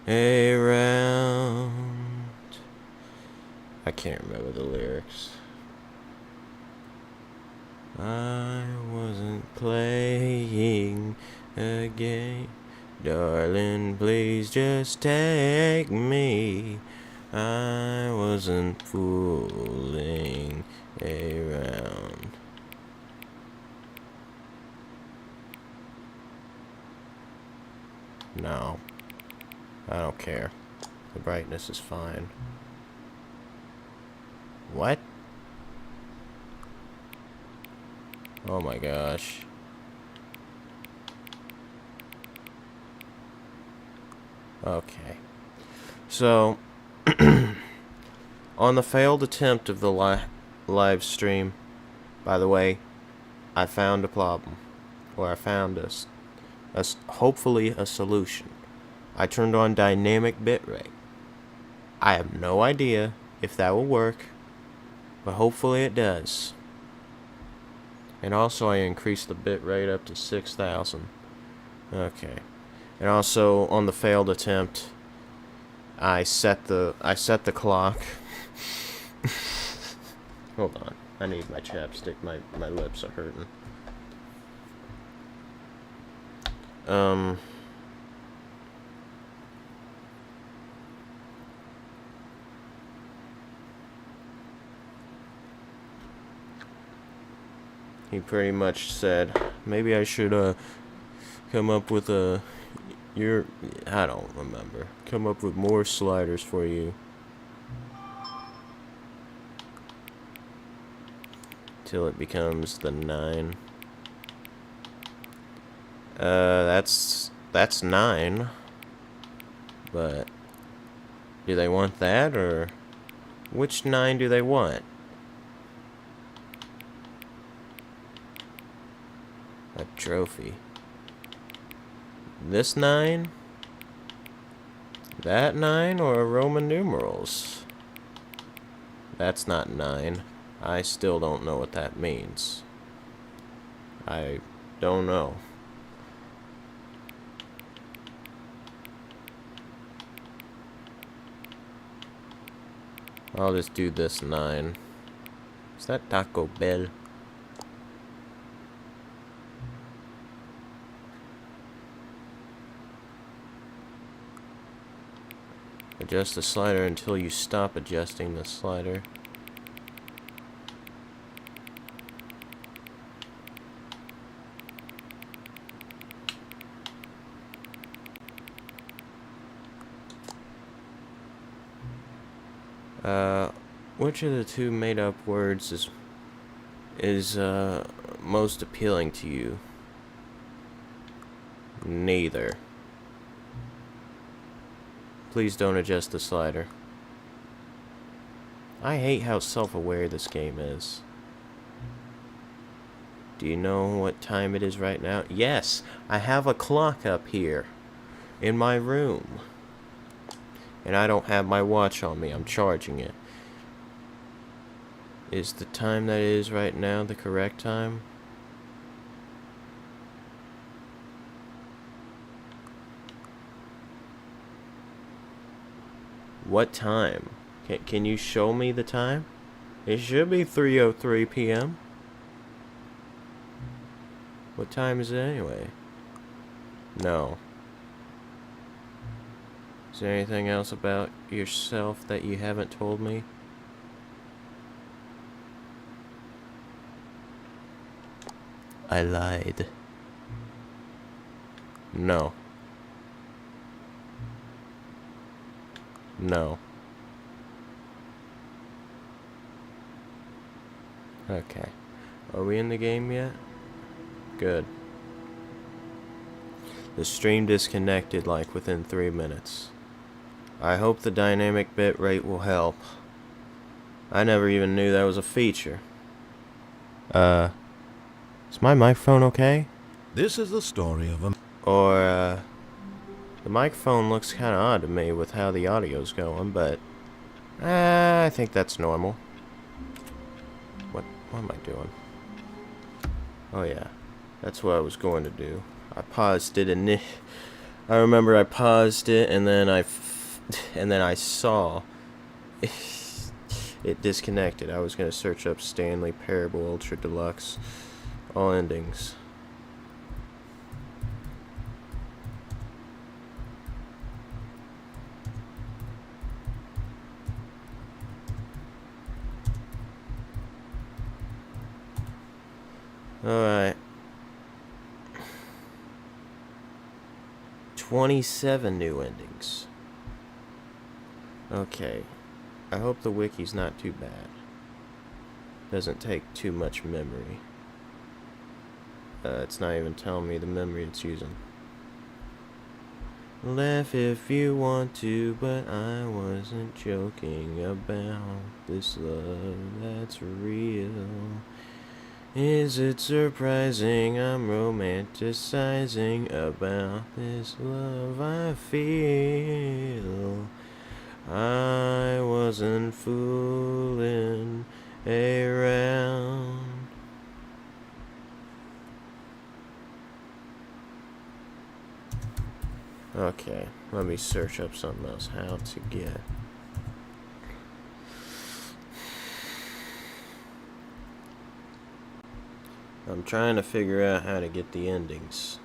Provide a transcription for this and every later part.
around. I can't remember the lyrics. I wasn't playing a game. Darling, please just take me. I wasn't fooling around. No, I don't care. The brightness is fine. What? Oh my gosh. Okay. So, on the failed attempt of the live stream, by the way, I found a problem. Or I found hopefully a solution. I turned on dynamic bitrate. I have no idea if that will work, but hopefully it does. And also I increased the bitrate up to 6,000. Okay. And also on the failed attempt, I set the clock. Hold on. I need my chapstick. My lips are hurting. He pretty much said, maybe I should come up with I don't remember. Come up with more sliders for you. Till it becomes the 9. That's 9. But do they want that, or which 9 do they want? A trophy. This 9? That 9, or Roman numerals? That's not 9. I still don't know what that means. I don't know. I'll just do this 9. Is that Taco Bell? Adjust the slider until you stop adjusting the slider. Which of the two made-up words is most appealing to you? Neither. Please don't adjust the slider. I hate how self-aware this game is. Do you know what time it is right now? Yes, I have a clock up here in my room. And I don't have my watch on me. I'm charging it. Is the time that it is right now the correct time? What time? Can you show me the time? It should be 3:03 p.m. What time is it anyway? No. Is there anything else about yourself that you haven't told me? I lied. No. No. Okay. Are we in the game yet? Good. The stream disconnected like within 3 minutes. I hope the dynamic bitrate will help. I never even knew that was a feature. Is my microphone okay? This is the story of a... Or, the microphone looks kinda odd to me with how the audio's going, but... I think that's normal. What am I doing? Oh yeah, that's what I was going to do. I paused it I remember I paused it and then and then I saw it disconnected. I was gonna search up Stanley Parable Ultra Deluxe, all endings. Alright. 27 new endings. Okay. I hope the wiki's not too bad. Doesn't take too much memory. It's not even telling me the memory it's using. Laugh if you want to, but I wasn't joking about this love that's real. Is it surprising I'm romanticizing about this love I feel? I wasn't fooling around. Okay, let me search up something else. How to get... I'm trying to figure out how to get the endings.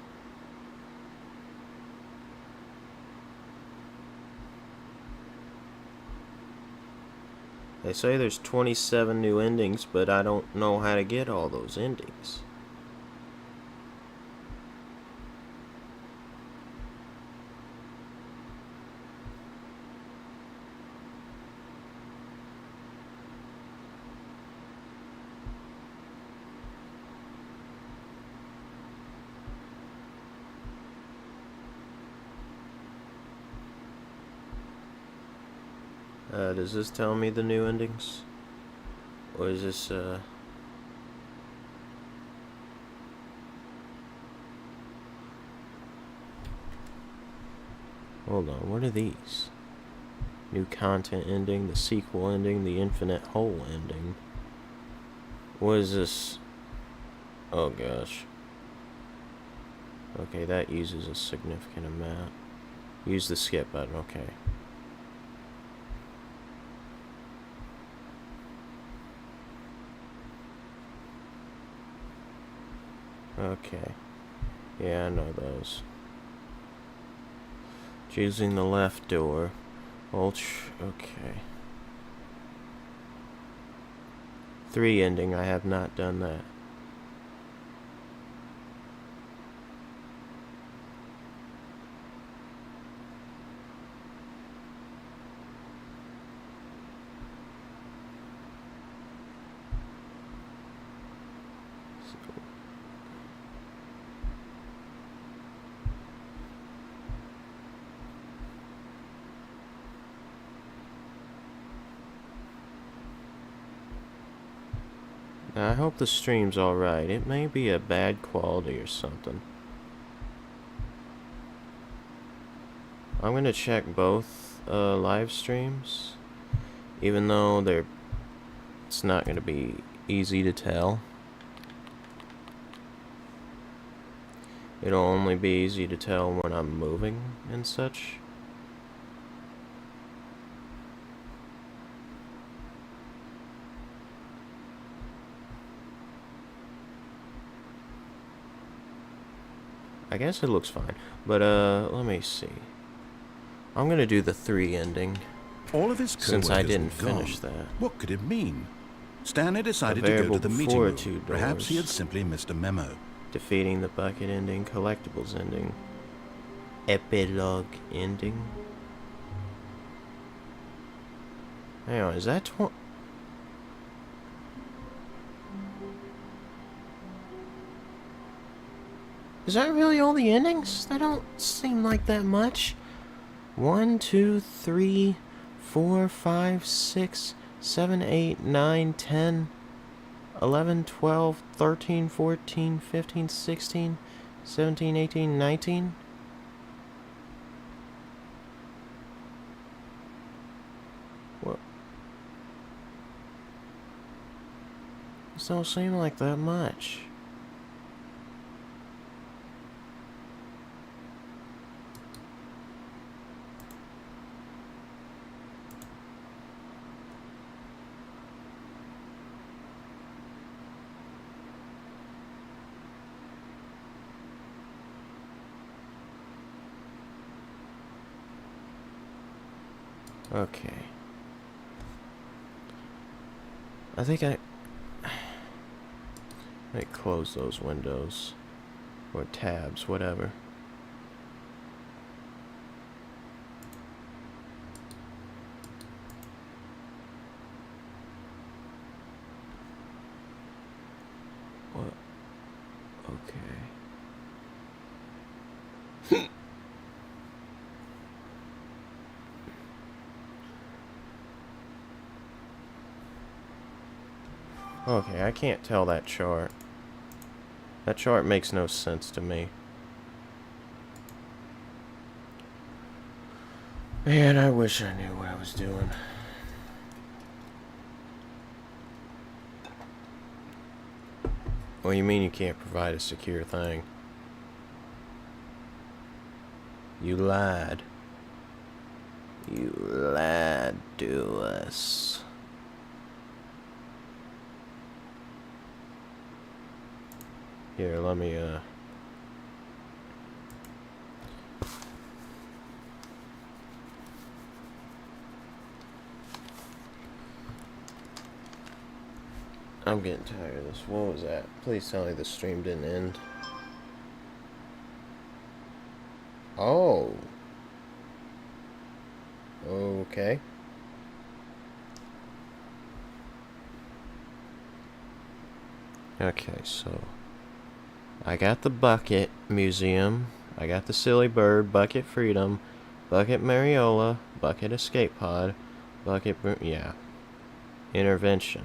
They say there's 27 new endings, but I don't know how to get all those endings. Does this tell me the new endings? Or is this, Hold on, what are these? New content ending, the sequel ending, the infinite hole ending. What is this? Oh gosh. Okay, that uses a significant amount. Use the skip button, okay. Okay. Yeah, I know those. Choosing the left door. Okay. 3 ending, I have not done that. Now, I hope the stream's alright. It may be a bad quality or something. I'm gonna check both live streams, even though it's not gonna be easy to tell. It'll only be easy to tell when I'm moving and such. I guess it looks fine, but let me see. I'm gonna do the 3 ending. All of his since I didn't were gone. finish that. What could it mean? Stanley decided to go to the meeting before room. 2 Perhaps he had doors. simply missed a memo. Defeating the bucket ending, collectibles ending, epilogue ending. Hang on, is that Is that really all the endings? That don't seem like that much. 1, 2, 3, 4, 5, 6, 7, 8, 9, 10, 11, 12, 13, 14, 15, 16, 17, 18, 19. What? This don't seem like that much. Okay. I think I close those windows. Or tabs, whatever. What? Okay. Okay, I can't tell that chart. That chart makes no sense to me. Man, I wish I knew what I was doing. What do you mean you can't provide a secure thing? You lied. You lied to us. Here, let me, I'm getting tired of this. What was that? Please tell me the stream didn't end. Oh. Okay. Okay, so I got the Bucket Museum, I got the Silly Bird, Bucket Freedom, Bucket Mariola, Bucket Escape Pod, Bucket, yeah. Intervention.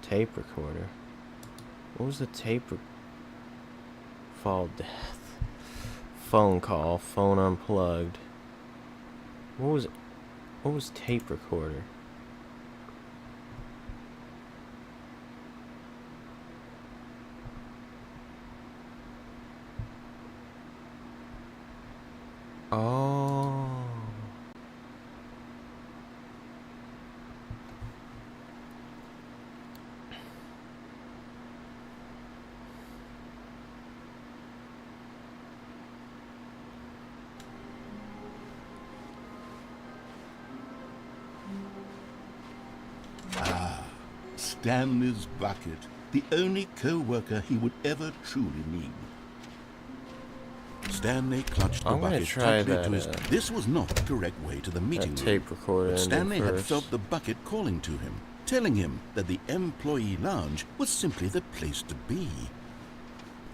Tape recorder. What was the tape? Fall death. Phone call, phone unplugged. What was tape recorder? Oh. Stanley's bucket, the only co-worker he would ever truly need. Stanley clutched the I'm gonna bucket try tightly that, to his... This was not the correct way to the meeting room. Tape recorder. But Stanley had first. felt the bucket calling to him, telling him that the employee lounge was simply the place to be.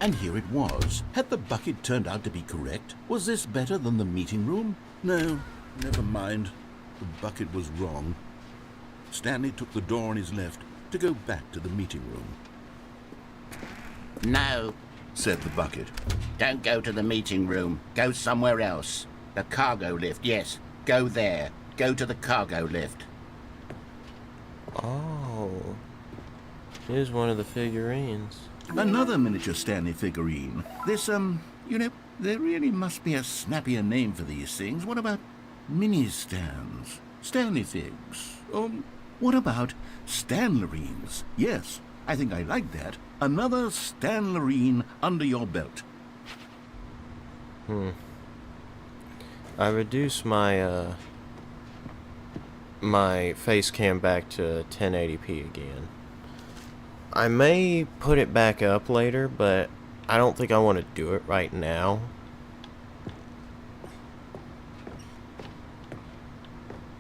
And here it was. Had the bucket turned out to be correct? Was this better than the meeting room? No, never mind. The bucket was wrong. Stanley took the door on his left to go back to the meeting room. No, Said the bucket. don't go to the meeting room. Go somewhere else. The cargo lift, yes. Go there. Go to the cargo lift. Oh. Here's one of the figurines. Another miniature Stanley figurine. This, you know, there really must be a snappier name for these things. What about mini-stands? Stanley figs? What about Stanlerines? Yes, I think I like that. Another Stanlerine under your belt. I reduced my my face cam back to 1080p again. I may put it back up later, but I don't think I want to do it right now.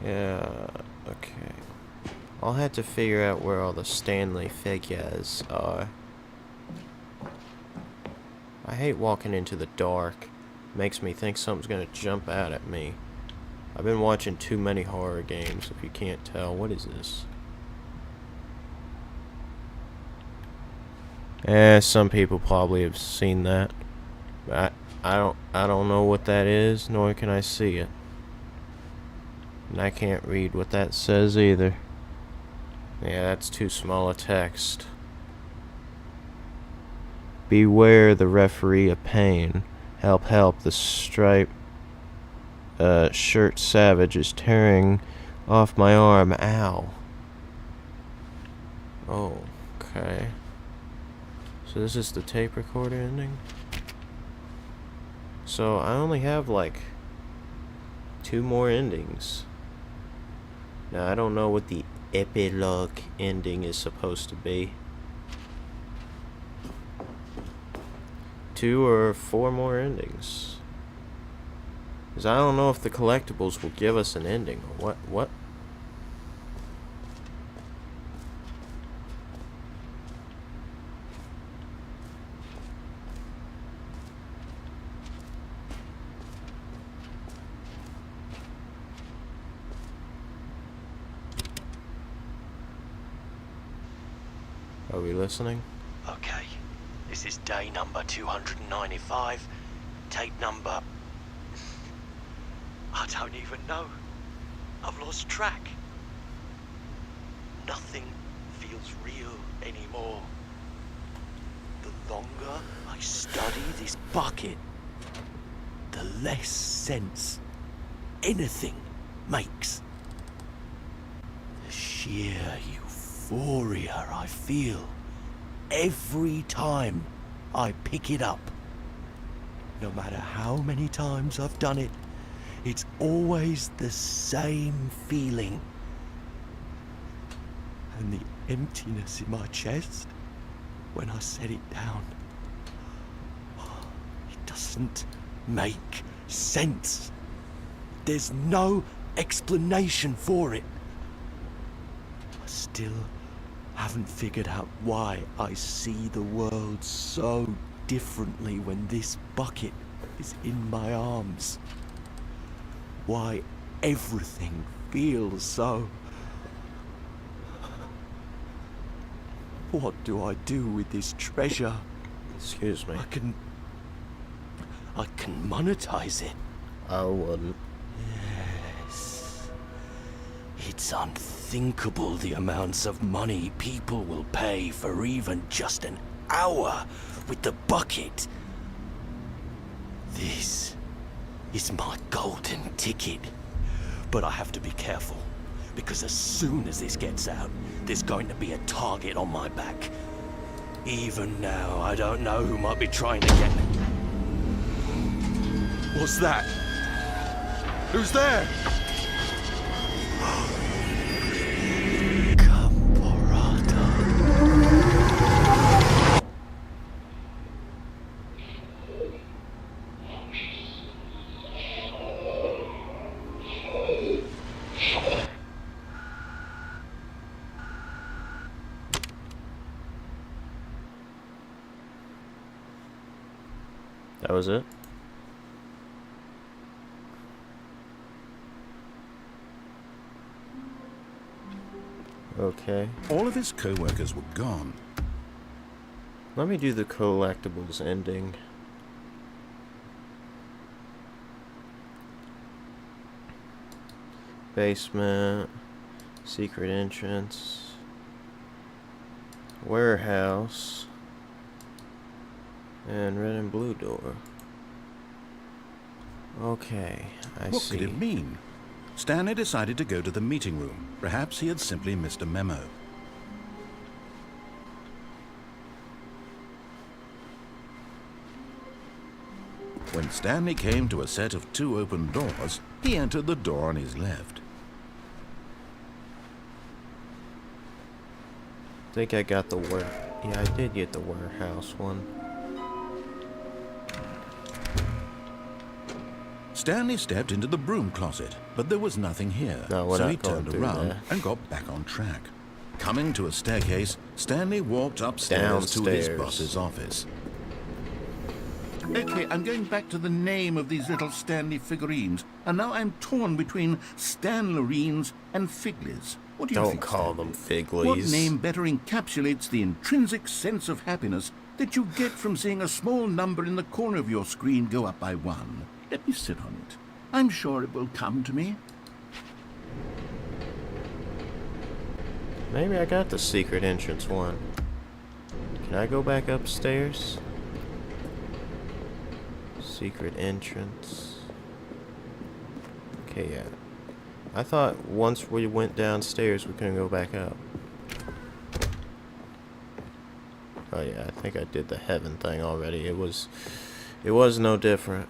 Yeah, okay. I'll have to figure out where all the Stanley figures are. I hate walking into the dark. Makes me think something's gonna jump out at me. I've been watching too many horror games, if you can't tell. What is this? Some people probably have seen that. But I don't know what that is, nor can I see it. And I can't read what that says either. Yeah, that's too small a text. Beware the referee of pain. Help, help, the striped shirt savage is tearing off my arm. Ow. Oh, okay. So this is the tape recorder ending? So I only have like 2 more endings. Now, I don't know what the epilogue ending is supposed to be. 2 or 4 more endings. Because I don't know if the collectibles will give us an ending or what. Are we listening? Okay, this is day number 295. Tape number... I don't even know. I've lost track. Nothing feels real anymore. The longer I study this bucket, the less sense anything makes. The sheer euphoria I feel every time I pick it up. No matter how many times I've done it, it's always the same feeling. And the emptiness in my chest when I set it down. It doesn't make sense. There's no explanation for it. I still haven't figured out why I see the world so differently when this bucket is in my arms. Why everything feels so... What do I do with this treasure? Excuse me. I can monetize it. I wouldn't. Yes. It's unthinkable the amounts of money people will pay for even just an hour with the bucket. This is my golden ticket. But I have to be careful, because as soon as this gets out, there's going to be a target on my back. Even now, I don't know who might be trying to get me. What's that? Who's there? That was it? Okay. All of his co-workers were gone. Let me do the collectibles ending. Basement. Secret entrance. Warehouse. And red and blue door. Okay, I What see. could it mean? Stanley decided to go to the meeting room. Perhaps he had simply missed a memo. When Stanley came to a set of 2 open doors, he entered the door on his left. I think I got the yeah, I did get the warehouse one. Stanley stepped into the broom closet, but there was nothing here, No, we're so not he going turned through around there. and got back on track. Coming to a staircase, Stanley walked upstairs to his Downstairs. boss's office. Okay, I'm going back to the name of these little Stanley figurines, and now I'm torn between Stanlerines and Figlies. What do you Don't think, call Stanley? them figlies. What name better encapsulates the intrinsic sense of happiness that you get from seeing a small number in the corner of your screen go up by 1? Let me sit on it. I'm sure it will come to me. Maybe I got the secret entrance one. Can I go back upstairs? Secret entrance. Okay, yeah. I thought once we went downstairs we couldn't go back up. Oh yeah, I think I did the heaven thing already. It was no different.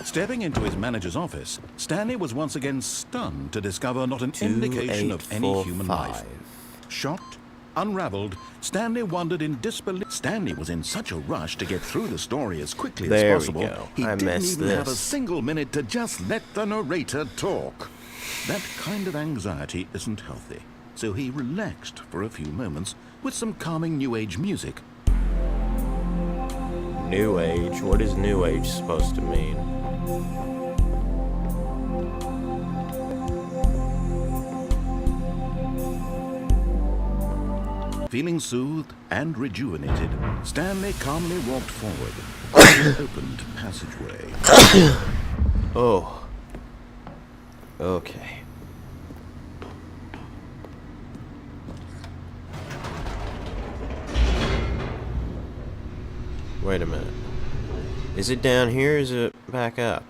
Stepping into his manager's office, Stanley was once again stunned to discover not an indication of any human life. 2845. Shocked, unraveled, Stanley wondered in disbelief. Stanley was in such a rush to get through the story as quickly There as we possible, go. he I didn't missed even have a this. single minute to just let the narrator talk. That kind of anxiety isn't healthy, so he relaxed for a few moments with some calming New Age music. New Age? What is New Age supposed to mean? Feeling soothed and rejuvenated, Stanley calmly walked forward to the opened passageway. Oh. Okay. Wait a minute. Is it down here or is it back up?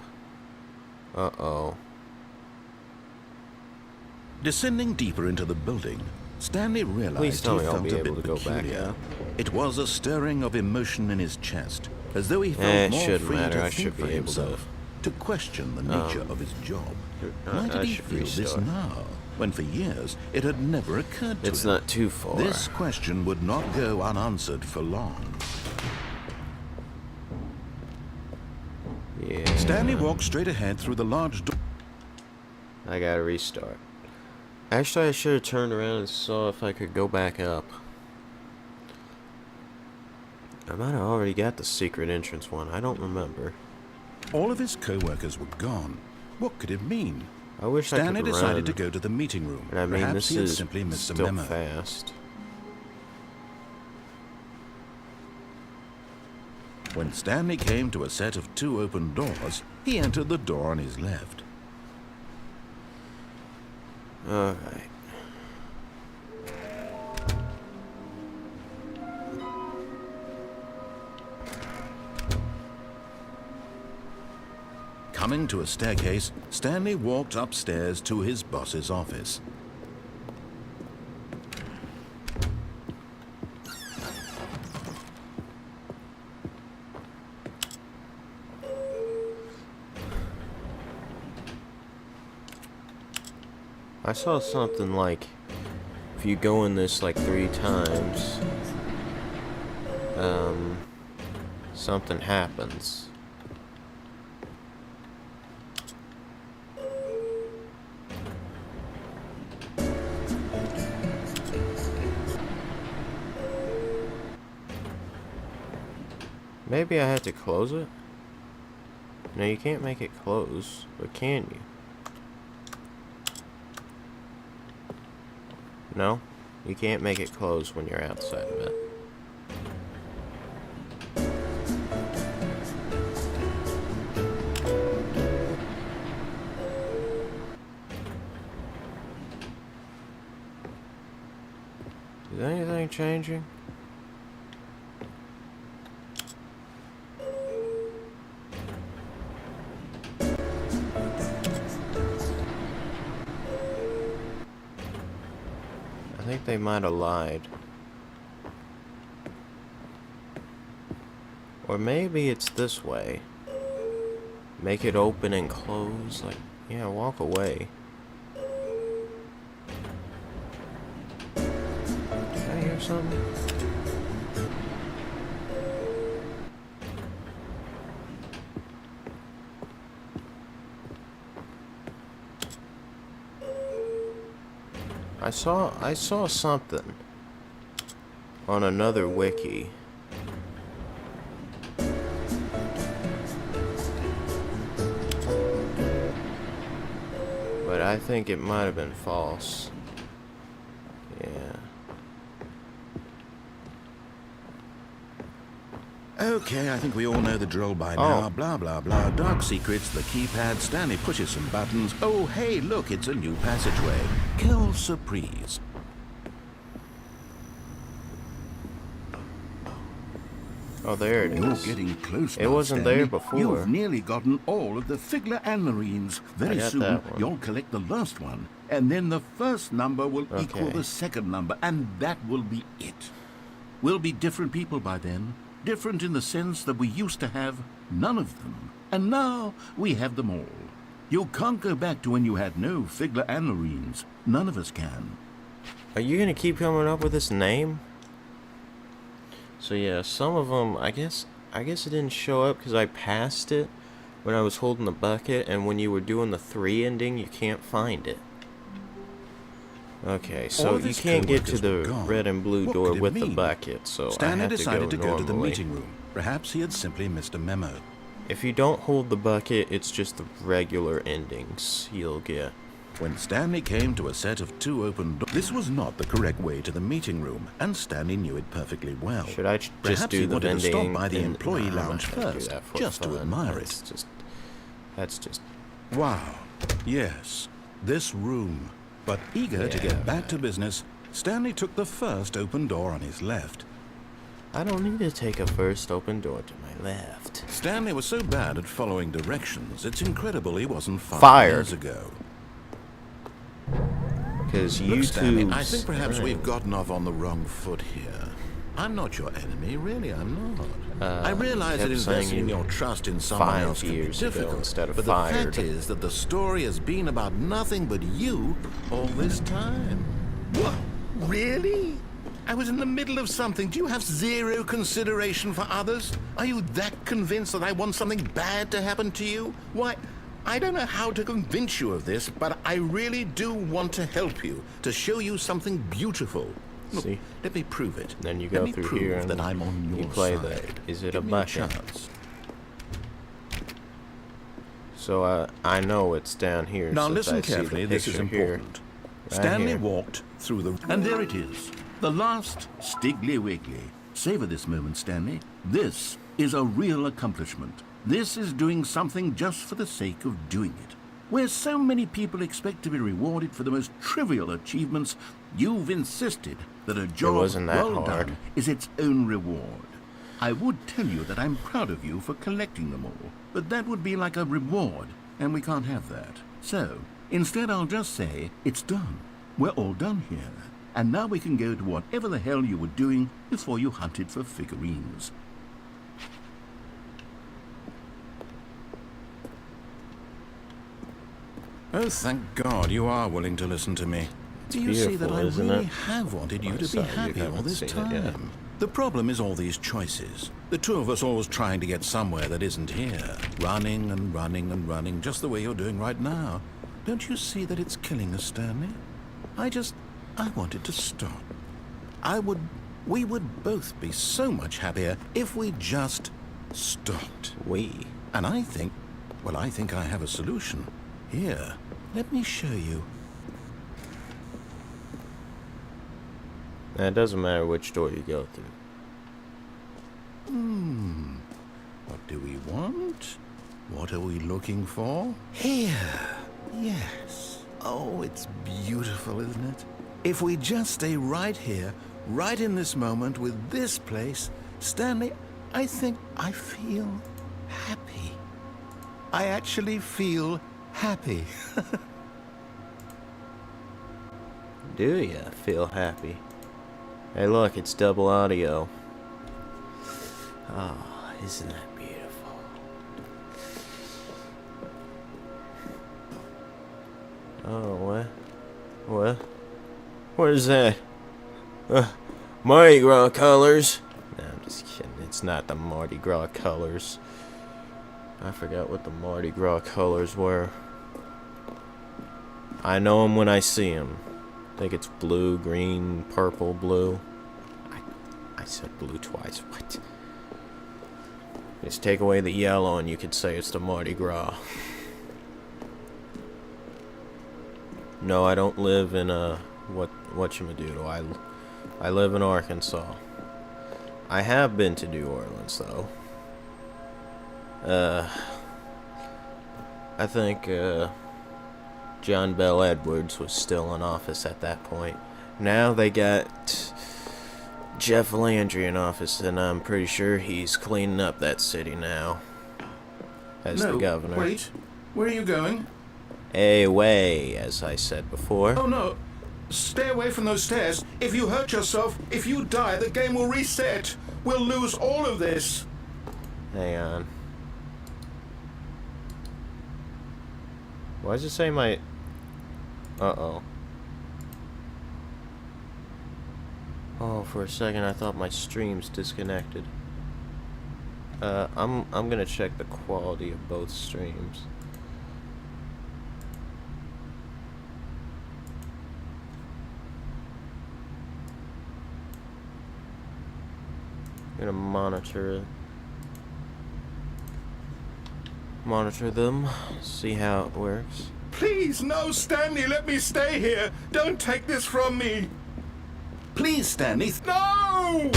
Uh-oh. Descending deeper into the building, Stanley Please realized tell he me I'll felt be a able bit to go back peculiar. up. It was a stirring of emotion in his chest, as though he felt It more shouldn't free matter. to I think should for be able to. himself, to question the nature of his job. Why did I he should feel this restart. now, when for years it had never occurred to It's him? not too far. This question would not go unanswered for long. Yeah. Stanley walked straight ahead through the large door. I gotta restart. Actually, I should have turned around and saw if I could go back up. I might have already got the secret entrance one. I don't remember. All of his co-workers were gone. What could it mean? I wish Stanley I could decided run. to go to the meeting room. And I mean, Perhaps this he had is simply missed still a memo. fast. When Stanley came to a set of 2 open doors, he entered the door on his left. Alright. Coming to a staircase, Stanley walked upstairs to his boss's office. I saw something like, if you go in this like 3 times, something happens. Maybe I had to close it? No, you can't make it close, but can you? No? You can't make it close when you're outside of it. Is anything changing? I think they might have lied. Or maybe it's this way. Make it open and close, like, yeah, walk away. Did I hear something? I saw something on another wiki. But I think it might have been false. Yeah. Okay, I think we all know the drill by now. Oh. Blah, blah, blah. Dark secrets, the keypad. Stanley pushes some buttons. Oh, hey, look, it's a new passageway. Quelle surprise. Oh, there it You're is. getting close. It now, wasn't Stanley. there before. You've nearly gotten all of the Figler Anarines. Very got soon, that one. you'll collect the last one, and then the first number will equal Okay. the second number, and that will be it. We'll be different people by then. Different in the sense that we used to have none of them. And now we have them all. You can't go back to when you had no Figler and Marines. None of us can. Are you gonna keep coming up with this name? So yeah, some of them, I guess it didn't show up because I passed it when I was holding the bucket, and when you were doing the 3 ending, you can't find it. Okay, so you can't get to the red and blue What door could it with the mean? bucket, so Stanley I have decided to go to the normally. meeting room. Perhaps he had simply missed a memo. If you don't hold the bucket, it's just the regular endings you'll get. When Stanley came to a set of 2 open doors, this was not the correct way to the meeting room, and Stanley knew it perfectly well. Should I just Perhaps do he the wanted to stop vending? by the employee Nah, I'm lounge not gonna do first, that for just to fun. admire That's just. Wow. Yes, this room. But eager to get back to business, Stanley took the first open door on his left. I don't need to take a first open door to my left. Stanley was so bad at following directions, it's incredible he wasn't Fired. years ago. Because Look, Stanley, I YouTube's... think perhaps we've gotten off on the wrong foot here. I'm not your enemy, really, I'm not. I realize that kept saying investing you your trust in someone 5 else can be years ago difficult, instead of but fired. the fact is that the story has been about nothing but you all this time. What? Really? I was in the middle of something. Do you have zero consideration for others? Are you that convinced that I want something bad to happen to you? Why, I don't know how to convince you of this, but I really do want to help you, to show you something beautiful. Look, See? let me prove it. Then you Let go me through prove here and that I'm on your you play side. the... Is it Give a me bucket? chance. So I know it's down here. Now since listen I see the carefully, this is picture here. important. Right Stanley here. walked through the... And there it is. The last Stiggly Wiggly. Savor this moment, Stanley. This is a real accomplishment. This is doing something just for the sake of doing it. Where so many people expect to be rewarded for the most trivial achievements, you've insisted that a job wasn't that well hard. done is its own reward. I would tell you that I'm proud of you for collecting them all, but that would be like a reward, and we can't have that. So, instead I'll just say, it's done. We're all done here. And now we can go to whatever the hell you were doing before you hunted for figurines. Oh, thank God you are willing to listen to me. Do you see that beautiful, I isn't really it? have wanted you I'm to be sorry you happy all haven't this seen it yet. time? The problem is all these choices. The two of us always trying to get somewhere that isn't here. Running and running and running, just the way you're doing right now. Don't you see that it's killing us, Stanley? I wanted to stop. We would both be so much happier if we just stopped. And I think I have a solution. Here, let me show you. It doesn't matter which door you go through. What do we want? What are we looking for? Here. Yes. Oh, it's beautiful, isn't it? If we just stay right here, right in this moment with this place, Stanley, I think I feel happy. I actually feel happy. Do you feel happy? Hey look, it's double audio. Oh, isn't that beautiful? Oh, what? What? What is that? Mardi Gras colors. No, I'm just kidding. It's not the Mardi Gras colors. I forgot what the Mardi Gras colors were. I know them when I see them. I think it's blue, green, purple, blue. I said blue twice. What? Just take away the yellow and you could say it's the Mardi Gras. No, I don't live in whatchamadoodle. I live in Arkansas. I have been to New Orleans though. I think John Bell Edwards was still in office at that point. Now they got Jeff Landry in office, and I'm pretty sure he's cleaning up that city now as the governor. Wait. Where are you going? Away, as I said before. Oh, no. Stay away from those stairs. If you hurt yourself, if you die, the game will reset. We'll lose all of this. Hang on. Why does it say my... Uh-oh. Oh, for a second I thought my stream's disconnected. I'm gonna check the quality of both streams. I'm gonna monitor them, see how it works. Please, no, Stanley, let me stay here. Don't take this from me. Please, Stanley. No!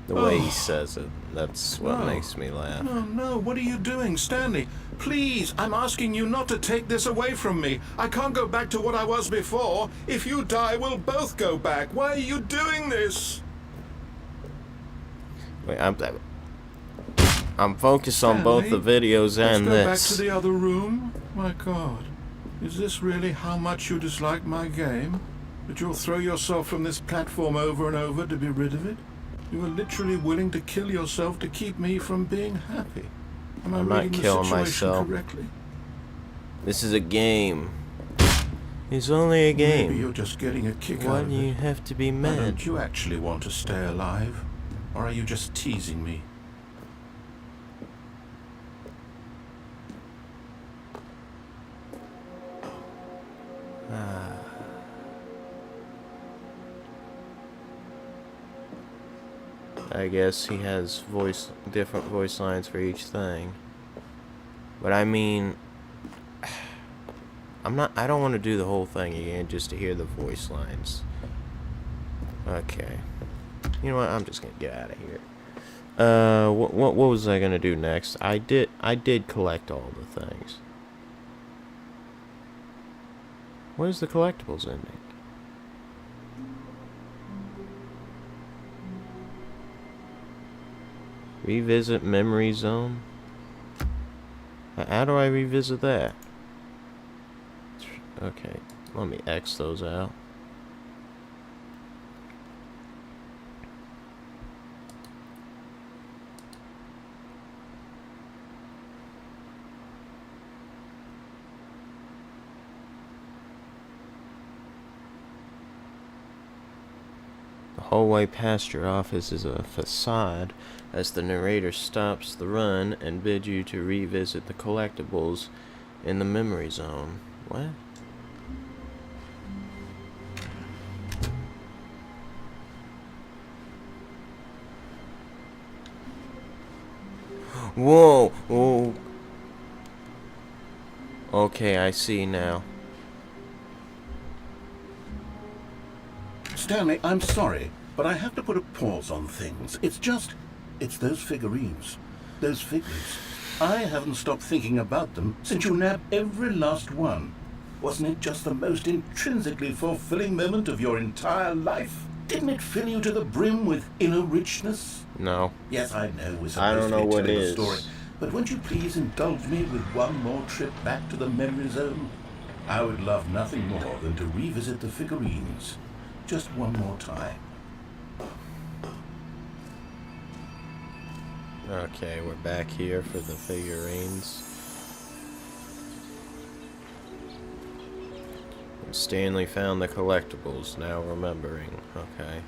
The way he says it, that's what No. makes me laugh. No, no, what are you doing, Stanley? Please, I'm asking you not to take this away from me. I can't go back to what I was before. If you die, we'll both go back. Why are you doing this? Wait, I'm focused on both the videos and Let's go back this. to the other room. My God, is this really how much you dislike my game? That you'll throw yourself from this platform over and over to be rid of it? You are literally willing to kill yourself to keep me from being happy. Am I I'm not reading the killing situation myself. correctly? This is a game. It's only a Maybe game. you're just getting a kick Why out do of you it. have to be Why mad? don't you actually want to stay alive? Or are you just teasing me? I guess he has different voice lines for each thing. But I mean, I don't want to do the whole thing again just to hear the voice lines. Okay. You know what? I'm just gonna get out of here. What was I gonna do next? I did collect all the things. What is the collectibles ending? Revisit memory zone? How do I revisit that? Okay, let me X those out. The hallway past your office is a facade as the narrator stops the run and bids you to revisit the collectibles in the memory zone. What? Whoa! Whoa! Okay, I see now. Stanley, I'm sorry, but I have to put a pause on things. It's those figurines. Those figures. I haven't stopped thinking about them since you nabbed every last one. Wasn't it just the most intrinsically fulfilling moment of your entire life? Didn't it fill you to the brim with inner richness? No. Yes, I know we're I don't supposed know to be what telling a is. story, but won't you please indulge me with one more trip back to the memory zone? I would love nothing more than to revisit the figurines. Just one more time. Okay, we're back here for the figurines. And Stanley found the collectibles, now remembering. Okay.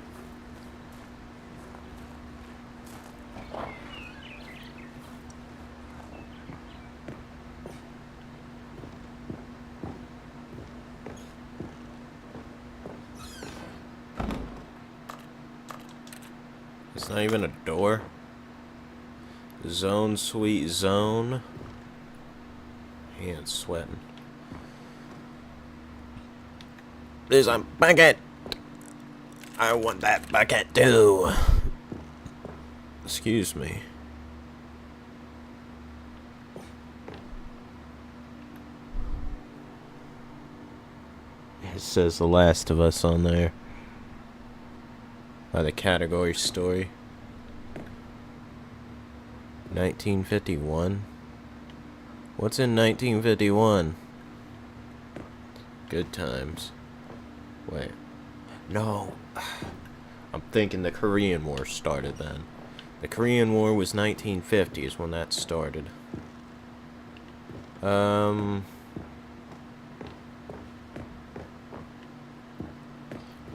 It's not even a door. Zone, sweet zone. Hands sweating. There's a bucket. I want that bucket too. Excuse me. It says The Last of Us on there. By the category story. 1951? What's in 1951? Good times. Wait. No. I'm thinking the Korean War started then. The Korean War was 1950s when that started.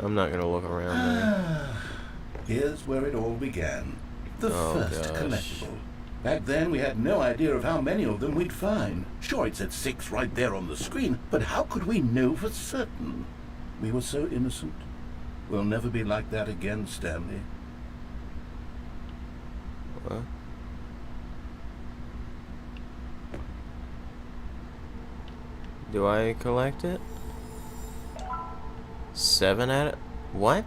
I'm not gonna look around there. Here's where it all began. The Oh, first gosh. collectible. Back then, we had no idea of how many of them we'd find. Sure, it said 6 right there on the screen, but how could we know for certain? We were so innocent. We'll never be like that again, Stanley. What? Do I collect it? 7 out of... What?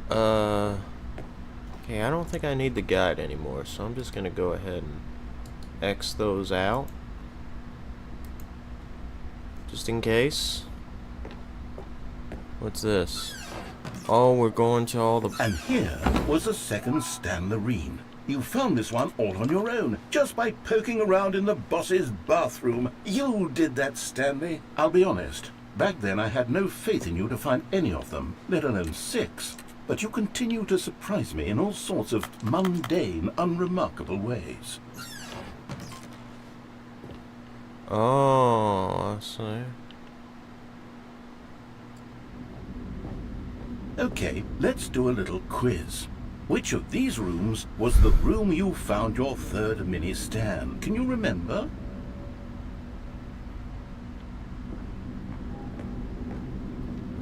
Okay, I don't think I need the guide anymore, so I'm just gonna go ahead and X those out. Just in case. What's this? Oh, we're going to all the... And here was a second Stanley. You found this one all on your own, just by poking around in the boss's bathroom. You did that, Stanley. I'll be honest. Back then, I had no faith in you to find any of them, let alone 6. But you continue to surprise me in all sorts of mundane, unremarkable ways. Oh, I see. Okay, let's do a little quiz. Which of these rooms was the room you found your third mini Stan? Can you remember?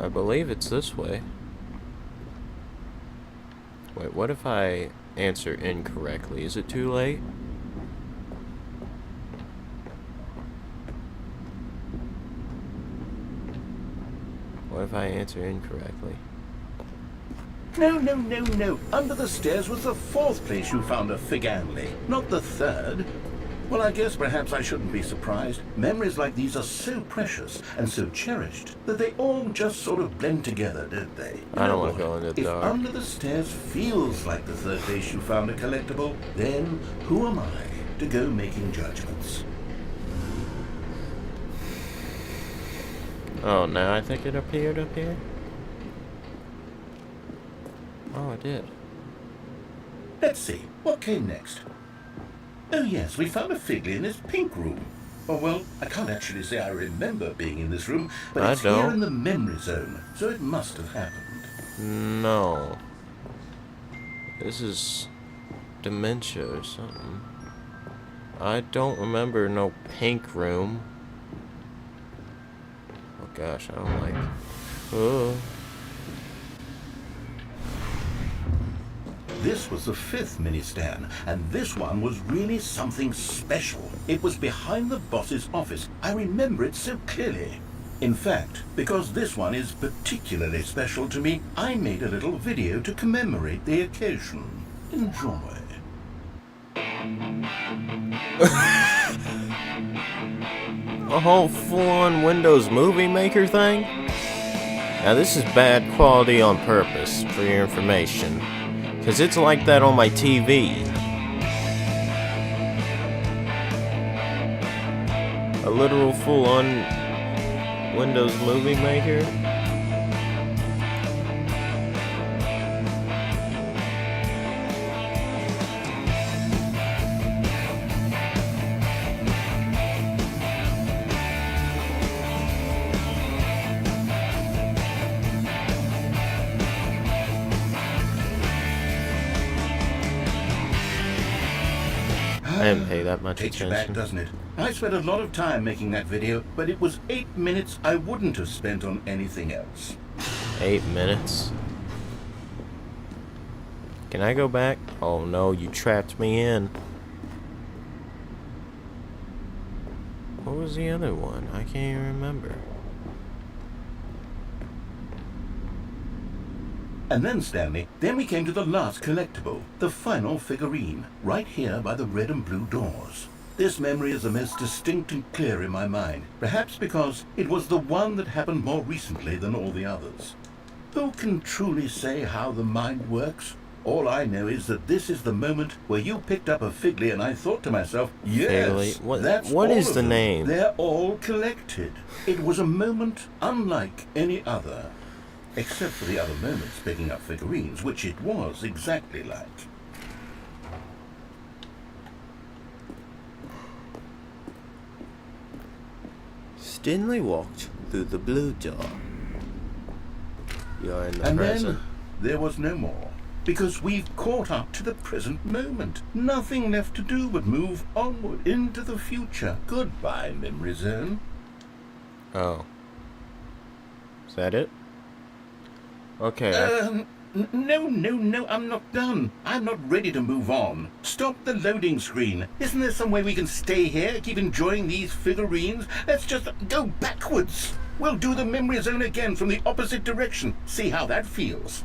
I believe it's this way. Wait, what if I answer incorrectly? Is it too late? What if I answer incorrectly? No. Under the stairs was the 4th place you found a Figanley, not the 3rd. Well, I guess perhaps I shouldn't be surprised. Memories like these are so precious and so cherished that they all just sort of blend together, don't they? I don't want wanna go in the If dark. under the stairs feels like the 3rd place you found a collectible, then who am I to go making judgments? Oh, now I think it appeared up here? Oh, it did. Let's see, what came next? Oh yes, we found a Figley in his pink room. Oh well, I can't actually say I remember being in this room, but I it's here don't. in the memory zone, so it must have happened. No. This is dementia or something. I don't remember no pink room. Oh gosh, I don't like... Oh. This was the 5th mini Stan, and this one was really something special. It was behind the boss's office. I remember it so clearly. In fact, because this one is particularly special to me, I made a little video to commemorate the occasion. Enjoy. A whole full-on Windows Movie Maker thing? Now this is bad quality on purpose, for your information. Because it's like that on my TV. A literal full-on Windows Movie Maker? I didn't pay that much Takes you back, attention. doesn't it? I spent a lot of time making that video, but it was 8 minutes I wouldn't have spent on anything else. 8 minutes. Can I go back? Oh no, you trapped me in. What was the other one? I can't even remember. And then, Stanley, then we came to the last collectible, the final figurine, right here by the red and blue doors. This memory is the most distinct and clear in my mind, perhaps because it was the one that happened more recently than all the others. Who can truly say how the mind works? All I know is that this is the moment where you picked up a Figley and I thought to myself, yes, Figley? What- that's what all is of the them. name? They're all collected. It was a moment unlike any other. Except for the other moments picking up figurines, which it was exactly like. Stanley walked through the blue door. You're in the And present. then there was no more. Because we've caught up to the present moment. Nothing left to do but move onward into the future. Goodbye, memory zone. Oh. Is that it? Okay. No, I'm not done. I'm not ready to move on. Stop the loading screen. Isn't there some way we can stay here, keep enjoying these figurines? Let's just go backwards. We'll do the memory zone again from the opposite direction. See how that feels.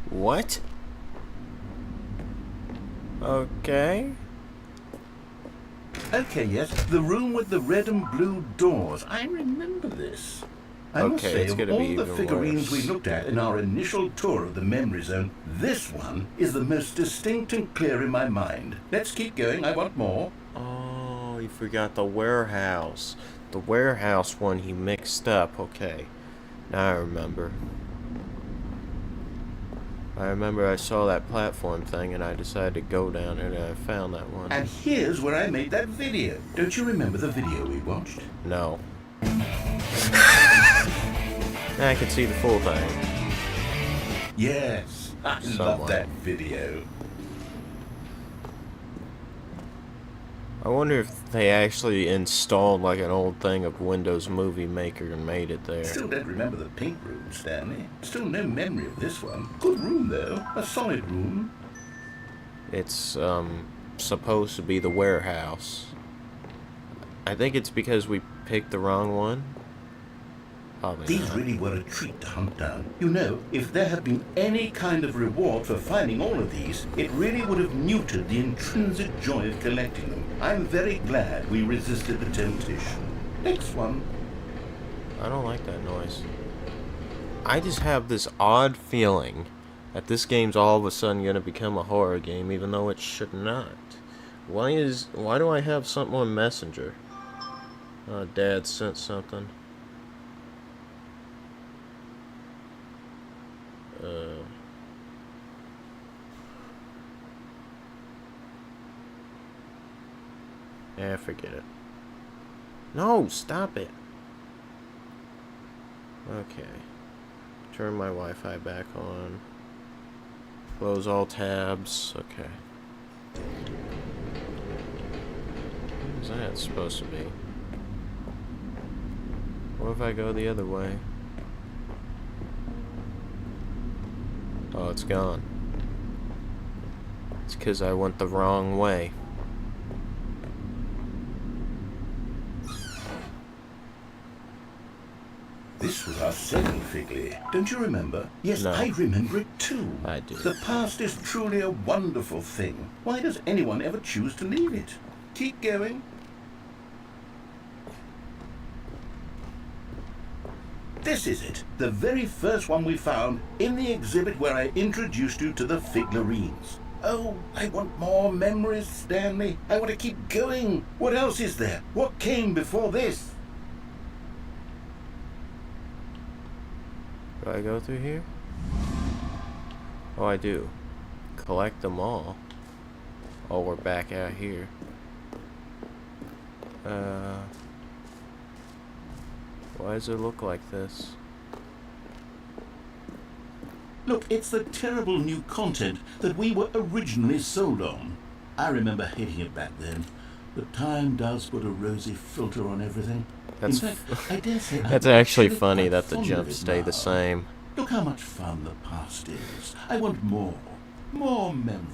What? Okay. Okay, yes, the room with the red and blue doors. I remember this. I must Okay, say, it's of gonna be all the even figurines worse. we looked at in our initial tour of the memory zone, this one is the most distinct and clear in my mind. Let's keep going, I want more. Oh, you forgot the warehouse. The warehouse one he mixed up. Okay. Now I remember. I saw that platform thing and I decided to go down it and I found that one. And here's where I made that video. Don't you remember the video we watched? No. I can see the full thing. Yes, I love Somewhat. that video. I wonder if they actually installed like an old thing of Windows Movie Maker and made it there. Still don't remember the pink room, Stanley. Still no memory of this one. Good room, though. A solid room. It's supposed to be the warehouse. I think it's because we picked the wrong one. Probably These not. really were a treat to hunt down. You know, if there had been any kind of reward for finding all of these, it really would have muted the intrinsic joy of collecting them. I'm very glad we resisted the temptation. Next one. I don't like that noise. I just have this odd feeling that this game's all of a sudden gonna become a horror game, even though it should not. Why do I have something on Messenger? Dad sent something. Forget it. No, stop it. Okay. Turn my Wi-Fi back on. Close all tabs. Okay. What is that supposed to be? What if I go the other way? Oh, it's gone. It's because I went the wrong way. This was our second Figley. Don't you remember? Yes, No. I remember it too. I do. The past is truly a wonderful thing. Why does anyone ever choose to leave it? Keep going. This is it. The very first one we found in the exhibit where I introduced you to the figurines. Oh, I want more memories, Stanley. I want to keep going. What else is there? What came before this? Do I go through here? Oh, I do. Collect them all. Oh, we're back out here. Why does it look like this? Look, it's the terrible new content that we were originally sold on. I remember hating it back then, but time does put a rosy filter on everything. That's In fact, I dare say That's I'm actually actually funny quite that the fond of jumps it stay now. the same. Look how much fun the past is. I want more memories.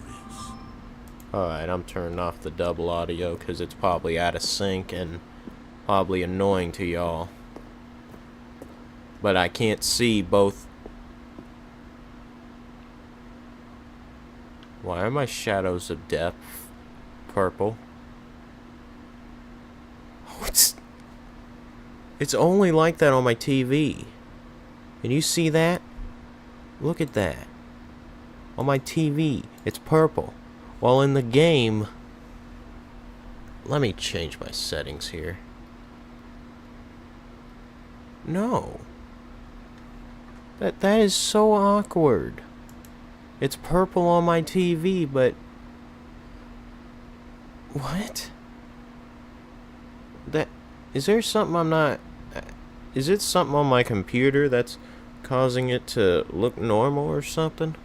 Alright, I'm turning off the double audio because it's probably out of sync and probably annoying to y'all. But I can't see both. Why are my shadows of depth purple? Oh, it's only like that on my TV. Can you see that? Look at that. On my TV, it's purple. While in the game... Let me change my settings here. No. That is so awkward. It's purple on my TV, but... What? Is there something I'm not... Is it something on my computer that's causing it to look normal or something?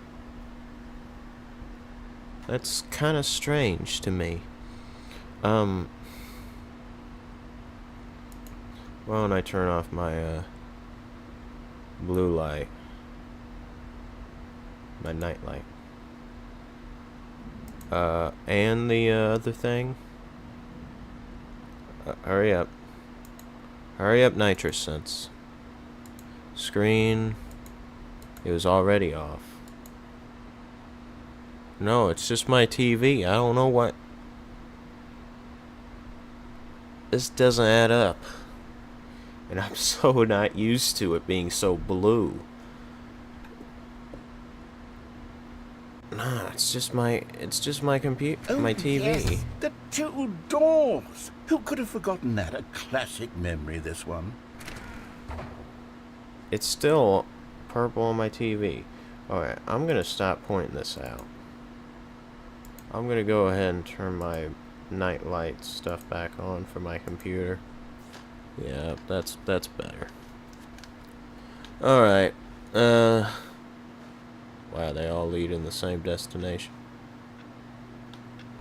That's kind of strange to me. Why don't I turn off my blue light? My night light. And the other thing. Hurry up. Hurry up, nitrous sense. Screen. It was already off. No, it's just my TV. I don't know what. This doesn't add up. And I'm so not used to it being so blue. Nah, it's just my computer, my TV. Yes, the two doors. Who could have forgotten that? A classic memory, this one. It's still purple on my TV. Alright, I'm gonna stop pointing this out. I'm gonna go ahead and turn my night light stuff back on for my computer. Yeah, that's better. Alright. Wow, they all lead in the same destination.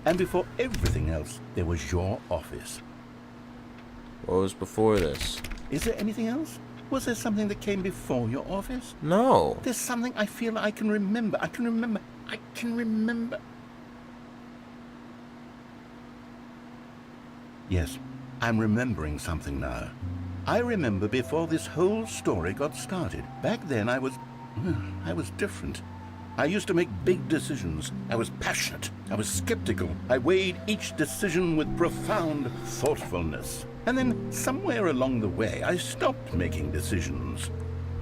And before everything else, there was your office. What was before this? Is there anything else? Was there something that came before your office? No. There's something I feel I can remember. I can remember. Yes, I'm remembering something now. I remember before this whole story got started. Back then I was different. I used to make big decisions. I was passionate. I was skeptical. I weighed each decision with profound thoughtfulness. And then somewhere along the way, I stopped making decisions.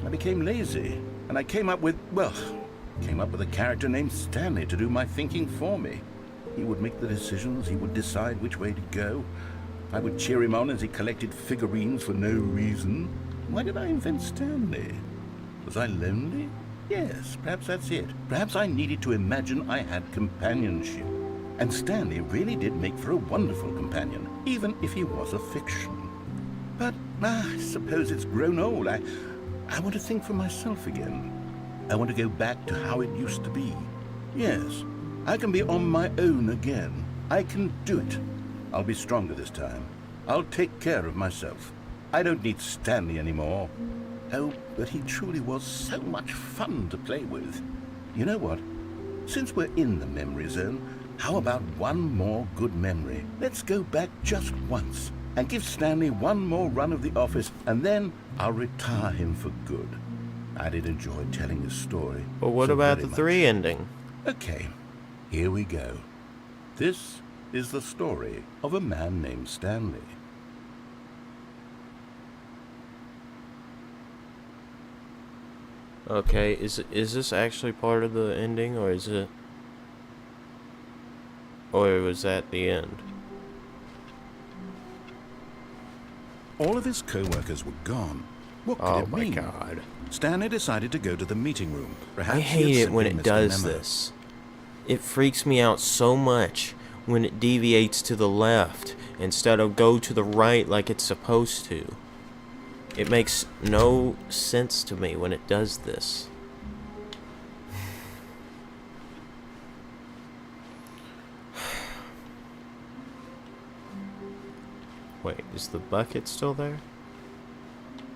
I became lazy, and I came up with a character named Stanley to do my thinking for me. He would make the decisions. He would decide which way to go. I would cheer him on as he collected figurines for no reason. Why did I invent Stanley? Was I lonely? Yes, perhaps that's it. Perhaps I needed to imagine I had companionship. And Stanley really did make for a wonderful companion, even if he was a fiction. But I suppose it's grown old. I want to think for myself again. I want to go back to how it used to be. Yes, I can be on my own again. I can do it. I'll be stronger this time. I'll take care of myself. I don't need Stanley anymore. Oh, but he truly was so much fun to play with. You know what? Since we're in the memory zone, how about one more good memory? Let's go back just once and give Stanley one more run of the office, and then I'll retire him for good. I did enjoy telling this story. But what so about very the much. 3 ending? Okay, here we go. This is the story of a man named Stanley. Okay, is this actually part of the ending, or is it... Or was that the end? All of his co-workers were gone. What could Oh it my mean? god. Stanley decided to go to the meeting room. Perhaps I he had hate it when simply it missed a does memo. this. It freaks me out so much when it deviates to the left instead of go to the right like it's supposed to. It makes no sense to me when it does this. Wait, is the bucket still there?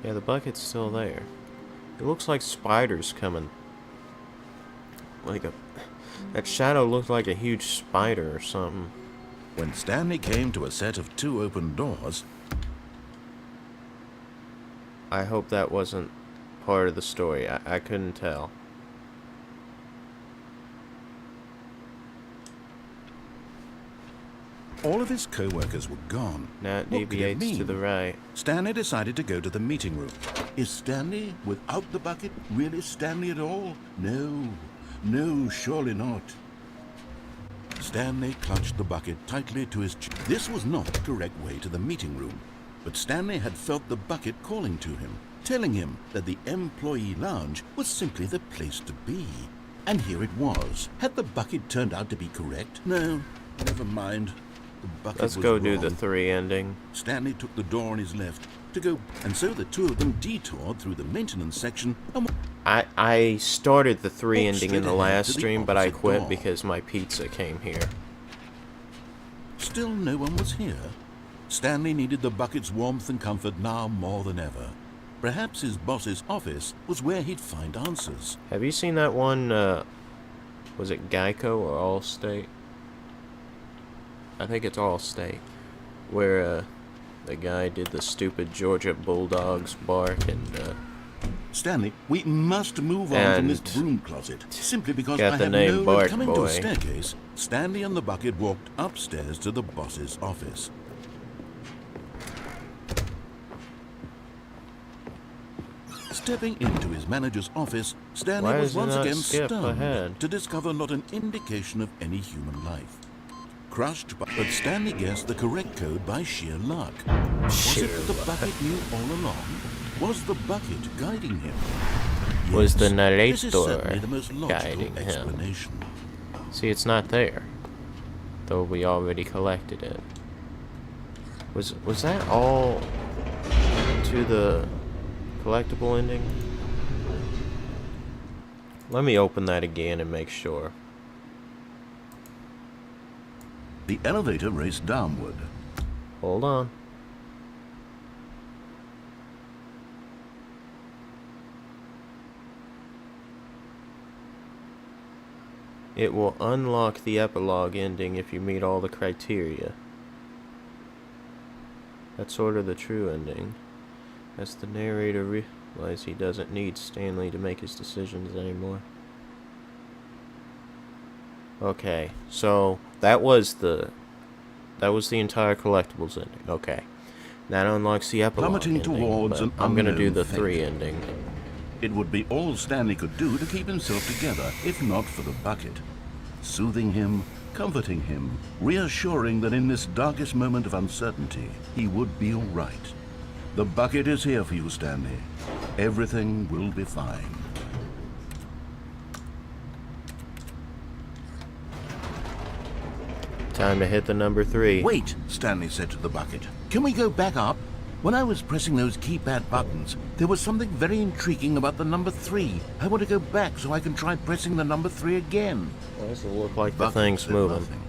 Yeah, the bucket's still there. It looks like spiders coming. That shadow looked like a huge spider or something. When Stanley came to a set of 2 open doors, I hope that wasn't part of the story. I couldn't tell. all of his co-workers were gone. Now it What could it deviates to mean? the right. Stanley decided to go to the meeting room. Is Stanley, without the bucket, really Stanley at all? No, surely not. Stanley clutched the bucket tightly to his chest. This was not the correct way to the meeting room, but Stanley had felt the bucket calling to him, telling him that the employee lounge was simply the place to be. And here it was. Had the bucket turned out to be correct? No, never mind. the bucket Let's was go wrong, do the 3 ending. Stanley took the door on his left to go, and so the two of them detoured through the maintenance section and I started the 3 walked ending in straight the ahead last to the stream, but I opposite quit door. because my pizza came here. Still no one was here. Stanley needed the bucket's warmth and comfort now more than ever. Perhaps his boss's office was where he'd find answers. Have you seen that one, was it Geico or Allstate? I think it's Allstate. Where, the guy did the stupid Georgia Bulldogs bark and, Stanley, we must move on from this And broom closet. Simply because got I the have name no Bark coming to a Boy. staircase. Stanley and the bucket walked upstairs to the boss's office. Stepping into his manager's office, Stanley Why was does it once not again skip stunned ahead? to discover not an indication of any human life. Crushed, but Stanley guessed the correct code by sheer luck. Was it that the bucket knew all along? Was the bucket guiding him? Was the Yes, this is narrator certainly the most logical guiding him? explanation. See, it's not there. Though we already collected it. Was that all to the collectible ending? Let me open that again and make sure. The elevator raced downward. Hold on. It will unlock the epilogue ending if you meet all the criteria. That's sort of the true ending. As the narrator realizes he doesn't need Stanley to make his decisions anymore. Okay, so that was the entire collectibles ending. Okay. That unlocks the epilogue Plummeting ending, towards but an I'm gonna do unknown the fate. 3 ending. It would be all Stanley could do to keep himself together, if not for the bucket. Soothing him, comforting him, reassuring that in this darkest moment of uncertainty, he would be all right. The bucket is here for you, Stanley. Everything will be fine. Time to hit the number 3. Wait, Stanley said to the bucket. Can we go back up? When I was pressing those keypad buttons, there was something very intriguing about the number 3. I want to go back so I can try pressing the number 3 again. Why does it look like the Bucket thing's said moving? nothing.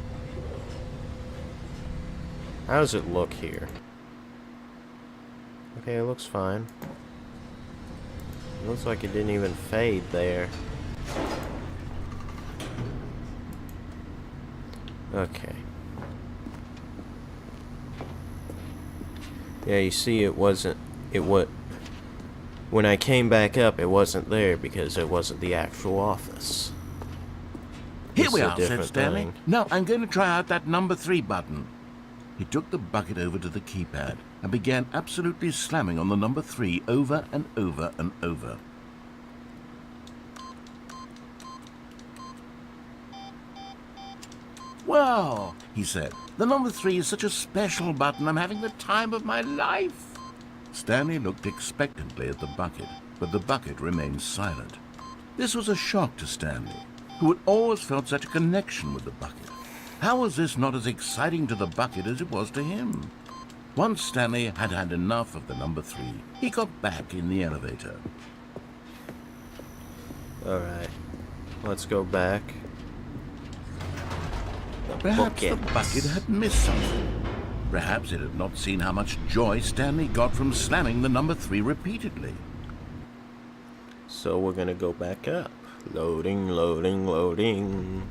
How does it look here? Okay, it looks fine. It looks like it didn't even fade there. Okay. Yeah, you see when I came back up, it wasn't there because it wasn't the actual office. Here It's we a are, said different Stanley. thing. Now I'm going to try out that number 3 button. He took the bucket over to the keypad and began absolutely slamming on the number 3 over and over and over. Well, he said, the number 3 is such a special button. I'm having the time of my life. Stanley looked expectantly at the bucket, but the bucket remained silent. This was a shock to Stanley, who had always felt such a connection with the bucket. How was this not as exciting to the bucket as it was to him? Once Stanley had had enough of the number 3, he got back in the elevator. Alright. Let's go back. Perhaps the Buckets. bucket had missed something. Perhaps it had not seen how much joy Stanley got from slamming the number 3 repeatedly. So we're gonna go back up. Loading, loading, loading.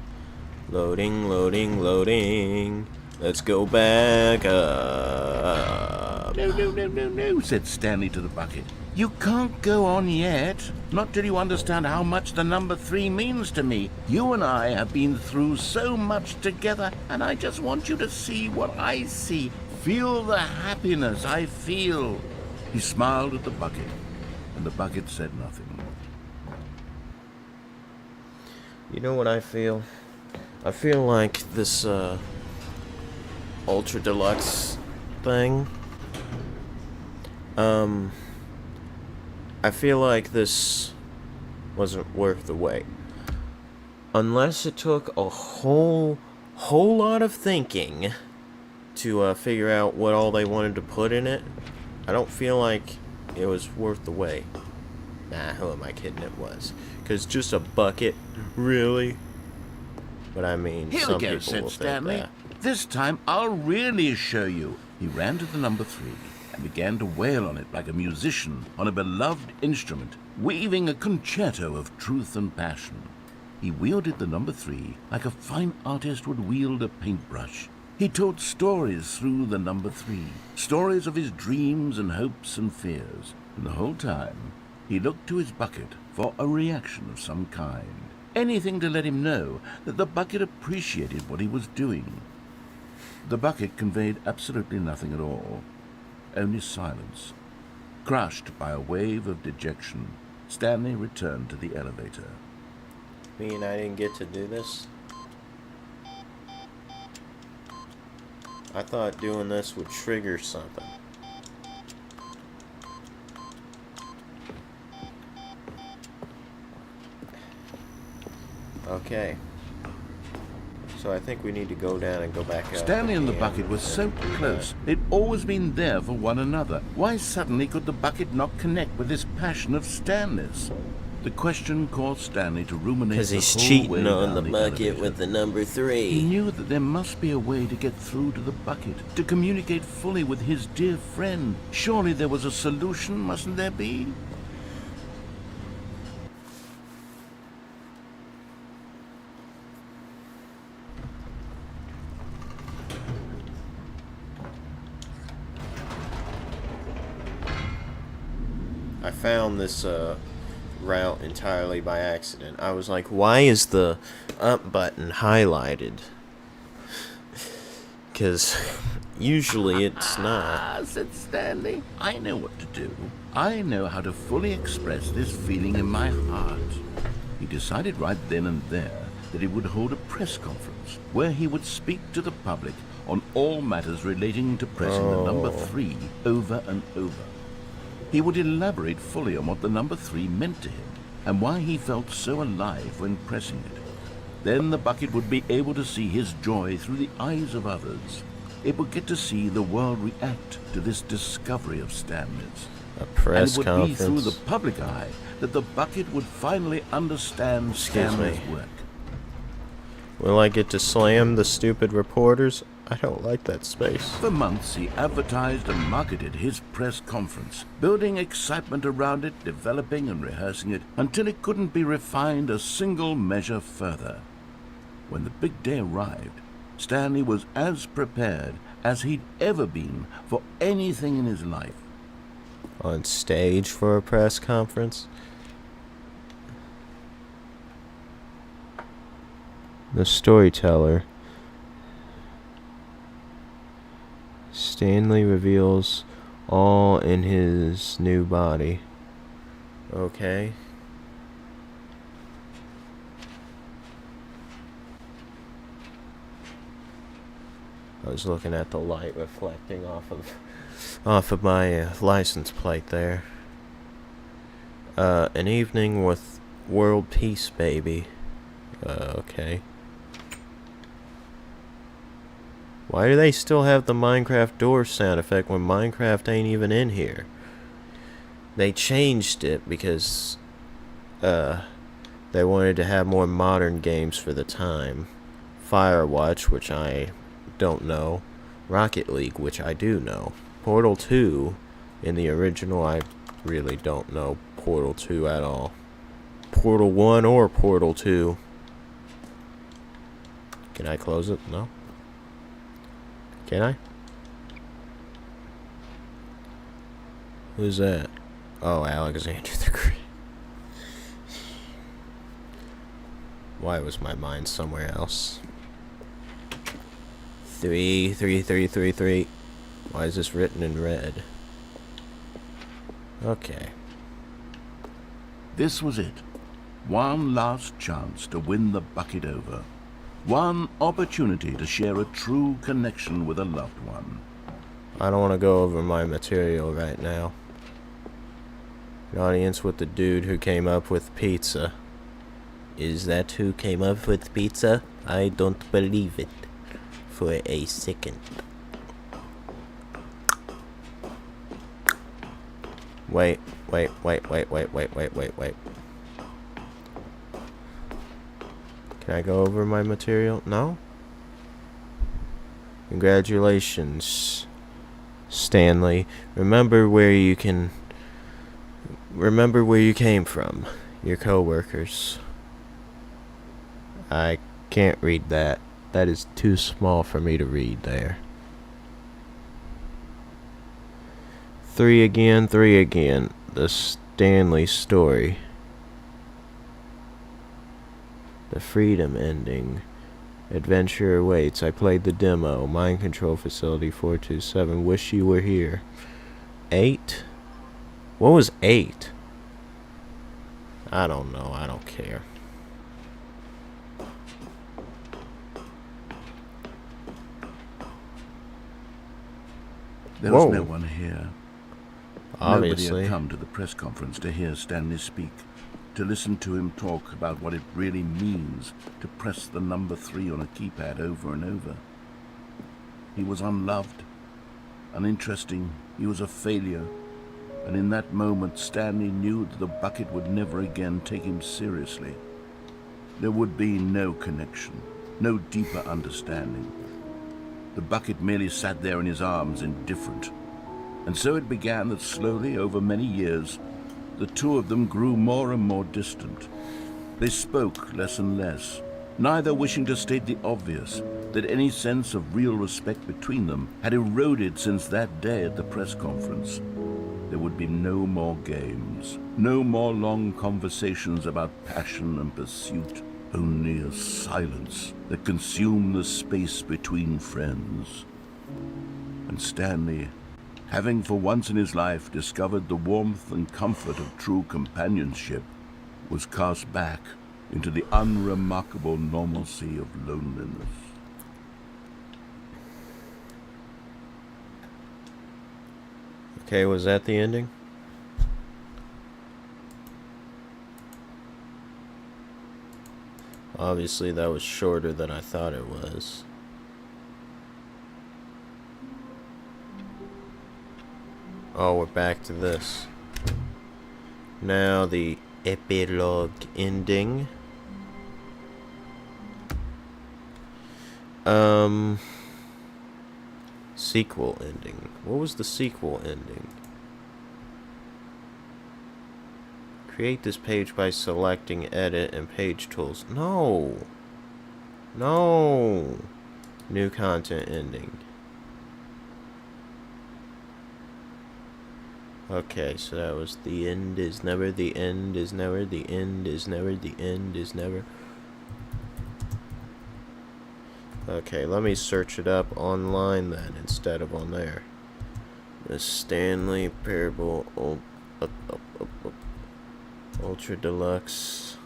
Loading, loading, loading. Let's go back up. No, said Stanley to the bucket. You can't go on yet. Not till you understand how much the number 3 means to me. You and I have been through so much together, and I just want you to see what I see. Feel the happiness I feel. He smiled at the bucket, and the bucket said nothing. You know what I feel? I feel like this, Ultra Deluxe thing. I feel like this wasn't worth the wait. Unless it took a whole lot of thinking to figure out what all they wanted to put in it, I don't feel like it was worth the wait. Nah, who am I kidding? It was. Because just a bucket, really? But I mean, Here some we go, people said will Stanley. think This time I'll really show you. He ran to the number 3 and began to wail on it like a musician on a beloved instrument, weaving a concerto of truth and passion. He wielded the number 3 like a fine artist would wield a paintbrush. He told stories through the number 3, stories of his dreams and hopes and fears. And the whole time, he looked to his bucket for a reaction of some kind. Anything to let him know that the bucket appreciated what he was doing. The bucket conveyed absolutely nothing at all, only silence. Crushed by a wave of dejection, Stanley returned to the elevator. mean I didn't get to do this? I thought doing this would trigger something. Okay. So I think we need to go down and go back up. Stanley and the bucket were so close. They'd always been there for one another. Why suddenly could the bucket not connect with this passion of Stanley's? The question caused Stanley to ruminate Because the he's whole way cheating on down the bucket elevator. with the number 3. He knew that there must be a way to get through to the bucket, to communicate fully with his dear friend. Surely there was a solution, mustn't there be? I found this route entirely by accident. I was like, why is the up button highlighted? Because usually it's not. Ah, said Stanley. I know what to do. I know how to fully express this feeling in my heart. He decided right then and there that he would hold a press conference where he would speak to the public on all matters relating to pressing the number 3 over and over. He would elaborate fully on what the number 3 meant to him and why he felt so alive when pressing it. Then the bucket would be able to see his joy through the eyes of others. It would get to see the world react to this discovery of Stanley's. A press and it would conference. be through the public eye that the bucket would finally understand Excuse Stanley's me. work. Will I get to slam the stupid reporters? I don't like that space. For months, he advertised and marketed his press conference, building excitement around it, developing and rehearsing it, until it couldn't be refined a single measure further. When the big day arrived, Stanley was as prepared as he'd ever been for anything in his life. On stage for a press conference? The storyteller. Stanley reveals all in his new body. Okay. I was looking at the light reflecting off of my license plate there. An evening with world peace, baby. Okay. Why do they still have the Minecraft door sound effect when Minecraft ain't even in here? They changed it because they wanted to have more modern games for the time. Firewatch, which I don't know. Rocket League, which I do know. Portal 2, in the original, I really don't know Portal 2 at all. Portal 1 or Portal 2. Can I close it? No? Can I? Who's that? Oh, Alexander the Great. Why was my mind somewhere else? 3. Why is this written in red? Okay. This was it. One last chance to win the bucket over. One opportunity to share a true connection with a loved one. I don't want to go over my material right now. An audience with the dude who came up with pizza. Is that who came up with pizza? I don't believe it. For a second. Wait, wait, wait, wait, wait, wait, wait, wait, wait. Can I go over my material? No? Congratulations, Stanley. Remember where you came from. Your co-workers. I can't read that. That is too small for me to read there. 3 again, 3 again. The Stanley story. The freedom ending. Adventure awaits. I played the demo. Mind control facility 427. Wish you were here. 8? What was 8? I don't know. I don't care. There Whoa. was no one here. Obviously. Nobody had come to the press conference to hear Stanley speak, to listen to him talk about what it really means to press the number 3 on a keypad over and over. He was unloved, uninteresting, he was a failure, and in that moment Stanley knew that the bucket would never again take him seriously. There would be no connection, no deeper understanding. The bucket merely sat there in his arms, indifferent. And so it began that slowly, over many years, the two of them grew more and more distant. They spoke less and less, neither wishing to state the obvious, that any sense of real respect between them had eroded since that day at the press conference. There would be no more games, no more long conversations about passion and pursuit, only a silence that consumed the space between friends. And Stanley, having for once in his life discovered the warmth and comfort of true companionship, was cast back into the unremarkable normalcy of loneliness. Okay, was that the ending? Obviously, that was shorter than I thought it was. Oh, we're back to this. Now the epilogue ending. Sequel ending. What was the sequel ending? Create this page by selecting edit and page tools. No. No. New content ending. Okay, so that was the end is never, the end is never, the end is never, the end is never. Okay, let me search it up online then instead of on there. The Stanley Parable Ultra Deluxe.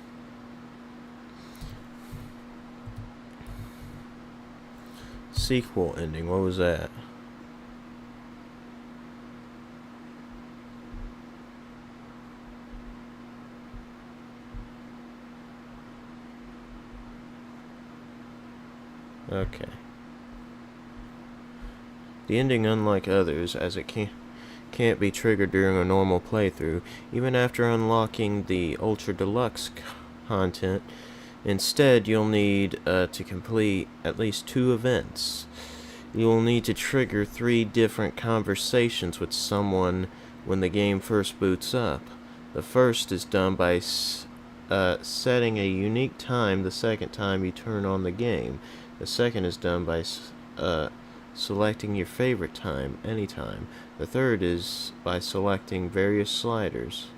Sequel ending, what was that? Okay. The ending, unlike others, as it can't be triggered during a normal playthrough, even after unlocking the Ultra Deluxe content. Instead, you'll need to complete at least 2 events. You will need to trigger 3 different conversations with someone when the game first boots up. The first is done by setting a unique time the second time you turn on the game. The second is done by selecting your favorite time, anytime. The third is by selecting various sliders.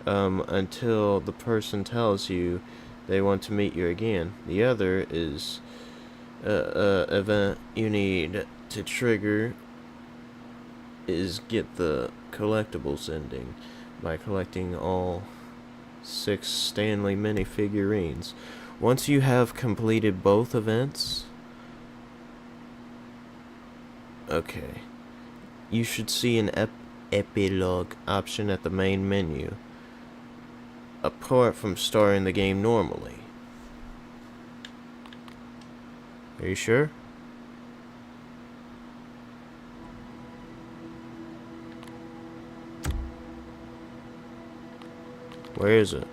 Until the person tells you they want to meet you again. The other is event you need to trigger is get the collectibles ending by collecting all 6 Stanley minifigurines. Once you have completed both events, okay, you should see an epilogue option at the main menu, apart from starting the game normally. Are you sure? Where is it?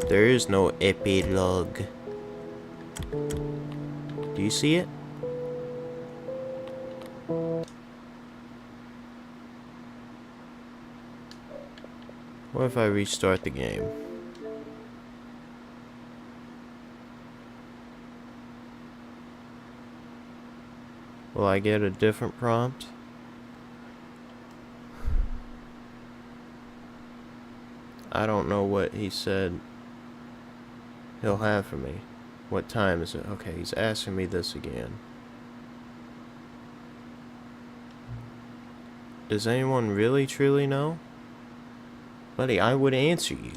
There is no epilogue. Do you see it? What if I restart the game? Will I get a different prompt? I don't know what he said he'll have for me. What time is it? Okay, he's asking me this again. Does anyone really truly know? Buddy, I would answer you.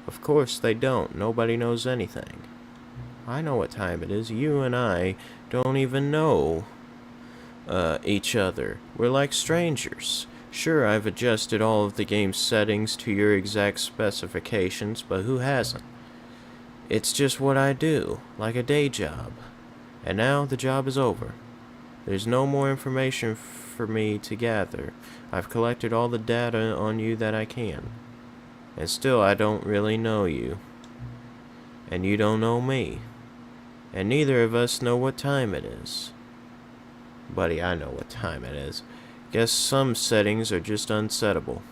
Of course they don't. Nobody knows anything. I know what time it is. You and I don't even know each other. We're like strangers. Sure, I've adjusted all of the game's settings to your exact specifications, but who hasn't? It's just what I do, like a day job. And now the job is over. There's no more information for me to gather. I've collected all the data on you that I can. And still, I don't really know you. And you don't know me. And neither of us know what time it is. Buddy, I know what time it is. Guess some settings are just unsettable.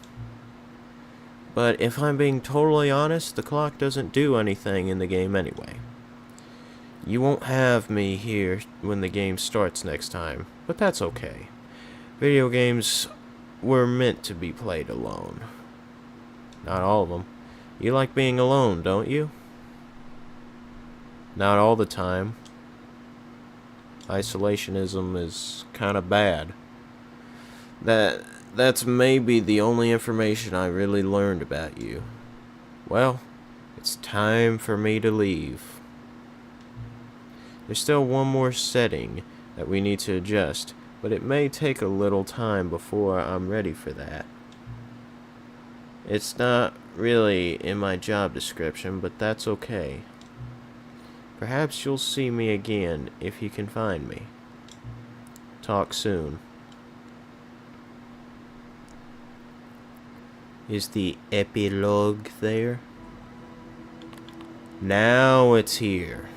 But if I'm being totally honest, the clock doesn't do anything in the game anyway. You won't have me here when the game starts next time, but that's okay. Video games were meant to be played alone. Not all of them. You like being alone, don't you? Not all the time. Isolationism is kind of bad. That's maybe the only information I really learned about you. Well, it's time for me to leave. There's still one more setting that we need to adjust, but it may take a little time before I'm ready for that. It's not really in my job description, but that's okay. Perhaps you'll see me again if you can find me. Talk soon. Is the epilogue there? Now it's here.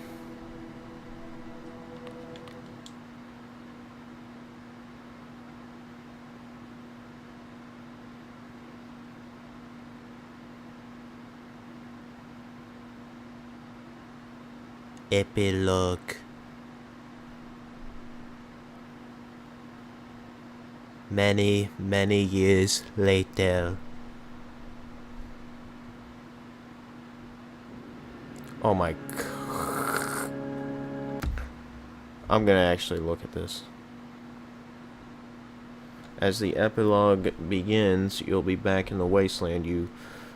Epilogue. Many, many years later. Oh my god. I'm gonna actually look at this. As the epilogue begins, you'll be back in the wasteland you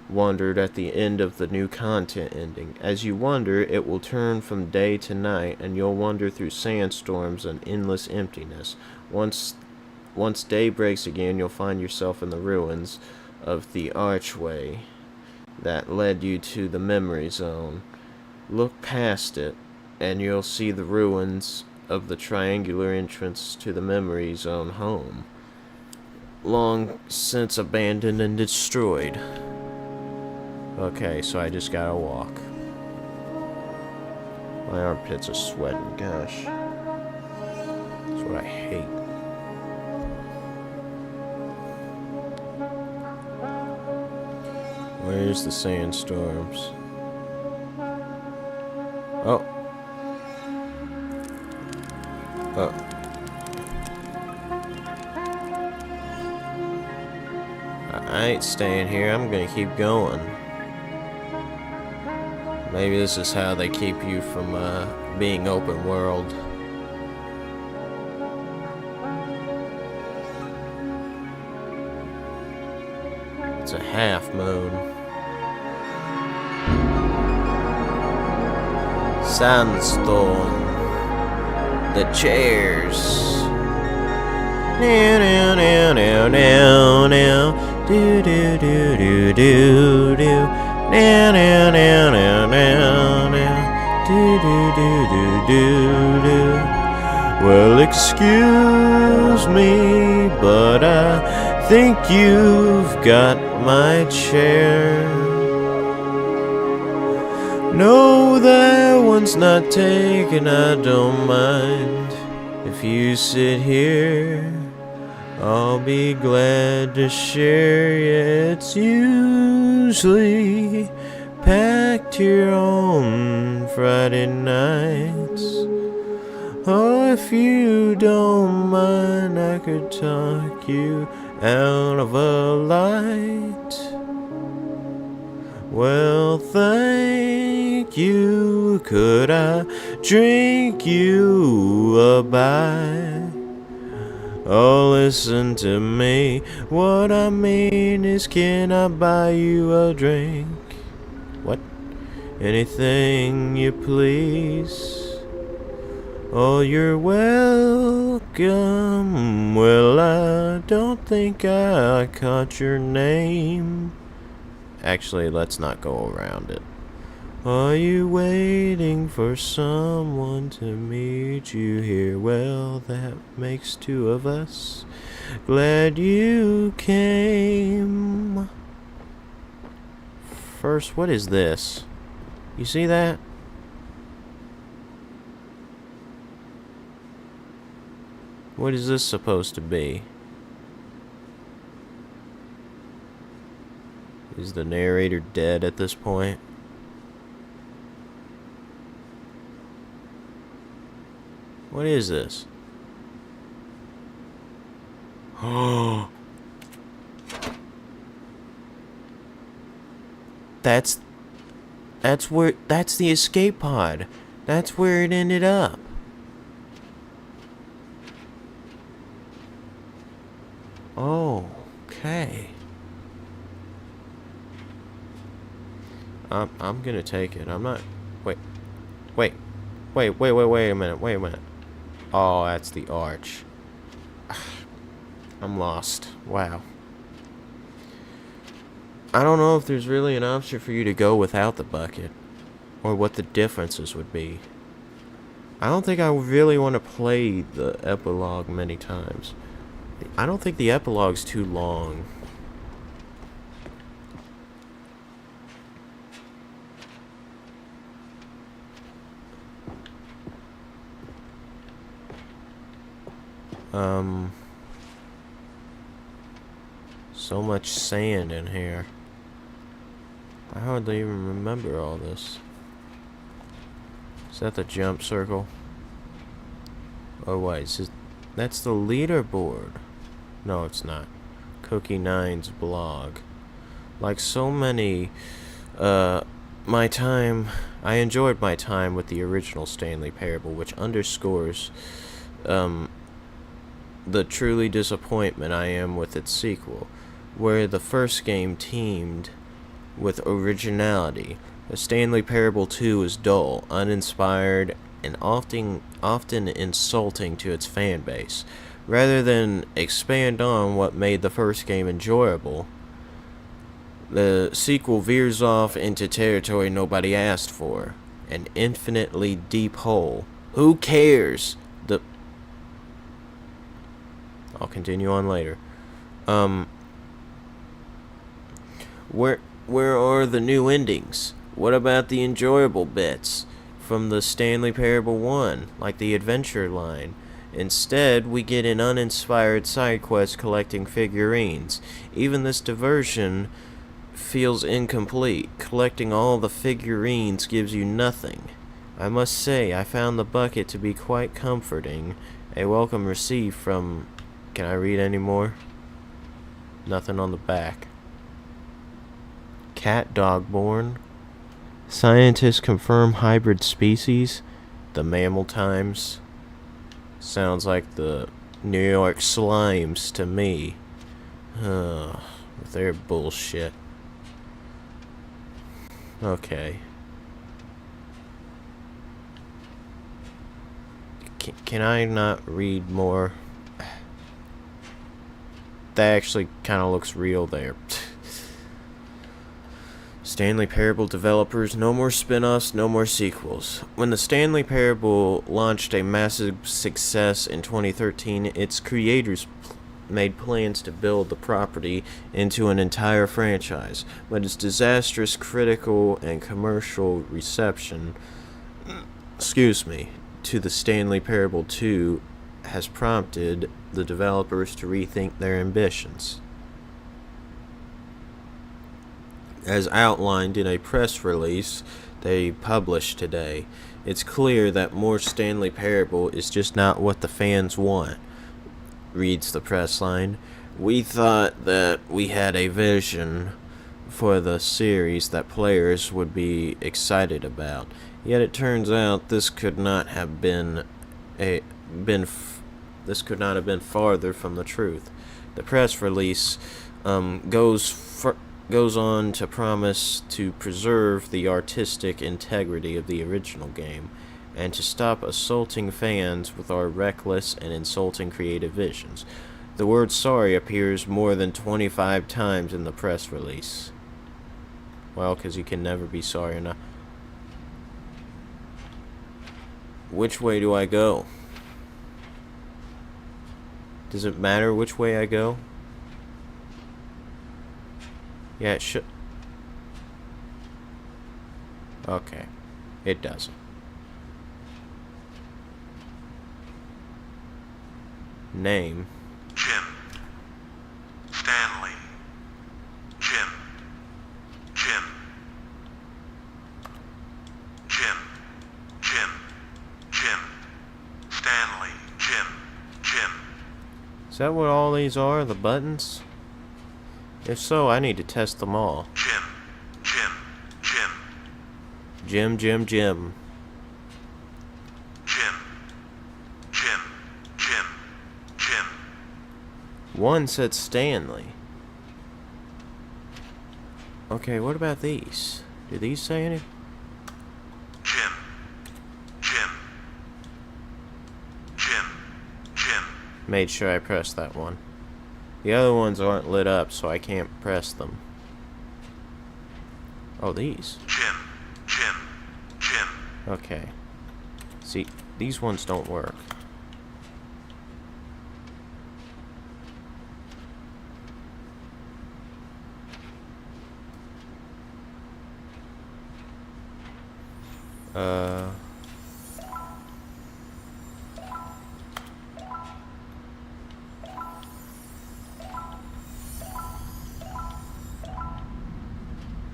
wandered at the end of the new content ending. As you wander, it will turn from day to night, and you'll wander through sandstorms and endless emptiness. Once day breaks again, you'll find yourself in the ruins of the archway that led you to the memory zone. Look past it, and you'll see the ruins of the triangular entrance to the memory zone home, long since abandoned and destroyed. Okay, so I just gotta walk. My armpits are sweating, gosh. That's what I hate. Where's the sandstorms? Oh. Oh. I ain't staying here. I'm gonna keep going. Maybe this is how they keep you from being open world. It's a half moon. Sandstorm. The chairs. Now, now, now, now, now, now. Do, do, do, do, do, do. Now, now, now, now, now, now. Do, do, do, do, do, do. Well, excuse me, but I Think you've got my chair? No, that one's not taken, I don't mind. If you sit here, I'll be glad to share. Yeah, it's usually packed here on Friday nights. Oh, if you don't mind, I could talk you out of a light. Well, thank you. Could I drink you a bite? Oh, listen to me. What I mean is, can I buy you a drink? What? Anything you please. Oh, you're welcome. Well, I don't think I caught your name. Actually, let's not go around it. Are you waiting for someone to meet you here? Well, that makes two of us. Glad you came. First, what is this? You see that? What is this supposed to be? Is the narrator dead at this point? What is this? Oh. That's the escape pod. That's where it ended up. Oh, okay. I'm gonna take it. I'm not. Wait a minute. Oh, that's the arch. I'm lost. Wow. I don't know if there's really an option for you to go without the bucket, or what the differences would be. I don't think I really want to play the epilogue many times. I don't think the epilogue's too long. So much sand in here. I hardly even remember all this. Is that the jump circle? Oh wait, that's the leaderboard. No, it's not. Cookie Nine's blog. Like so many, I enjoyed my time with the original Stanley Parable, which underscores, the truly disappointment I am with its sequel, where the first game teamed with originality. The Stanley Parable 2 is dull, uninspired, and often insulting to its fan base. Rather than expand on what made the first game enjoyable, the sequel veers off into territory nobody asked for. An infinitely deep hole. Who cares? I'll continue on later. Where are the new endings? What about the enjoyable bits from the Stanley Parable 1, like the adventure line? Instead, we get an uninspired side quest collecting figurines. Even this diversion feels incomplete. Collecting all the figurines gives you nothing. I must say, I found the bucket to be quite comforting. A welcome received from... Can I read any more? Nothing on the back. Cat dog born. Scientists confirm hybrid species. The Mammal Times. Sounds like the New York Slimes to me. With their bullshit. Okay. Can I not read more? That actually kind of looks real there. Stanley Parable developers, no more spin-offs, no more sequels. When the Stanley Parable launched a massive success in 2013, its creators made plans to build the property into an entire franchise, but its disastrous critical and commercial reception, to the Stanley Parable 2 has prompted the developers to rethink their ambitions. As outlined in a press release they published today, it's clear that more Stanley Parable is just not what the fans want, reads the press line. We thought that we had a vision for the series that players would be excited about, yet it turns out this could not have been farther from the truth. The press release goes on to promise to preserve the artistic integrity of the original game, and to stop assaulting fans with our reckless and insulting creative visions. The word sorry appears more than 25 times in the press release. Well, because you can never be sorry enough. Which way do I go? Does it matter which way I go? Yeah, it should. Okay. It doesn't. Name. Jim. Stanley. Jim. Jim. Jim. Jim. Jim. Stanley. Jim. Jim. Is that what all these are? The buttons? If so, I need to test them all. Jim. Jim. Jim. Jim, Jim, Jim. Jim. Jim. Jim. Jim. One said Stanley. Okay, what about these? Do these say anything? Jim. Jim. Jim. Jim. Made sure I pressed that one. The other ones aren't lit up, so I can't press them. Oh, these. Jim. Jim. Jim. Okay. See, these ones don't work.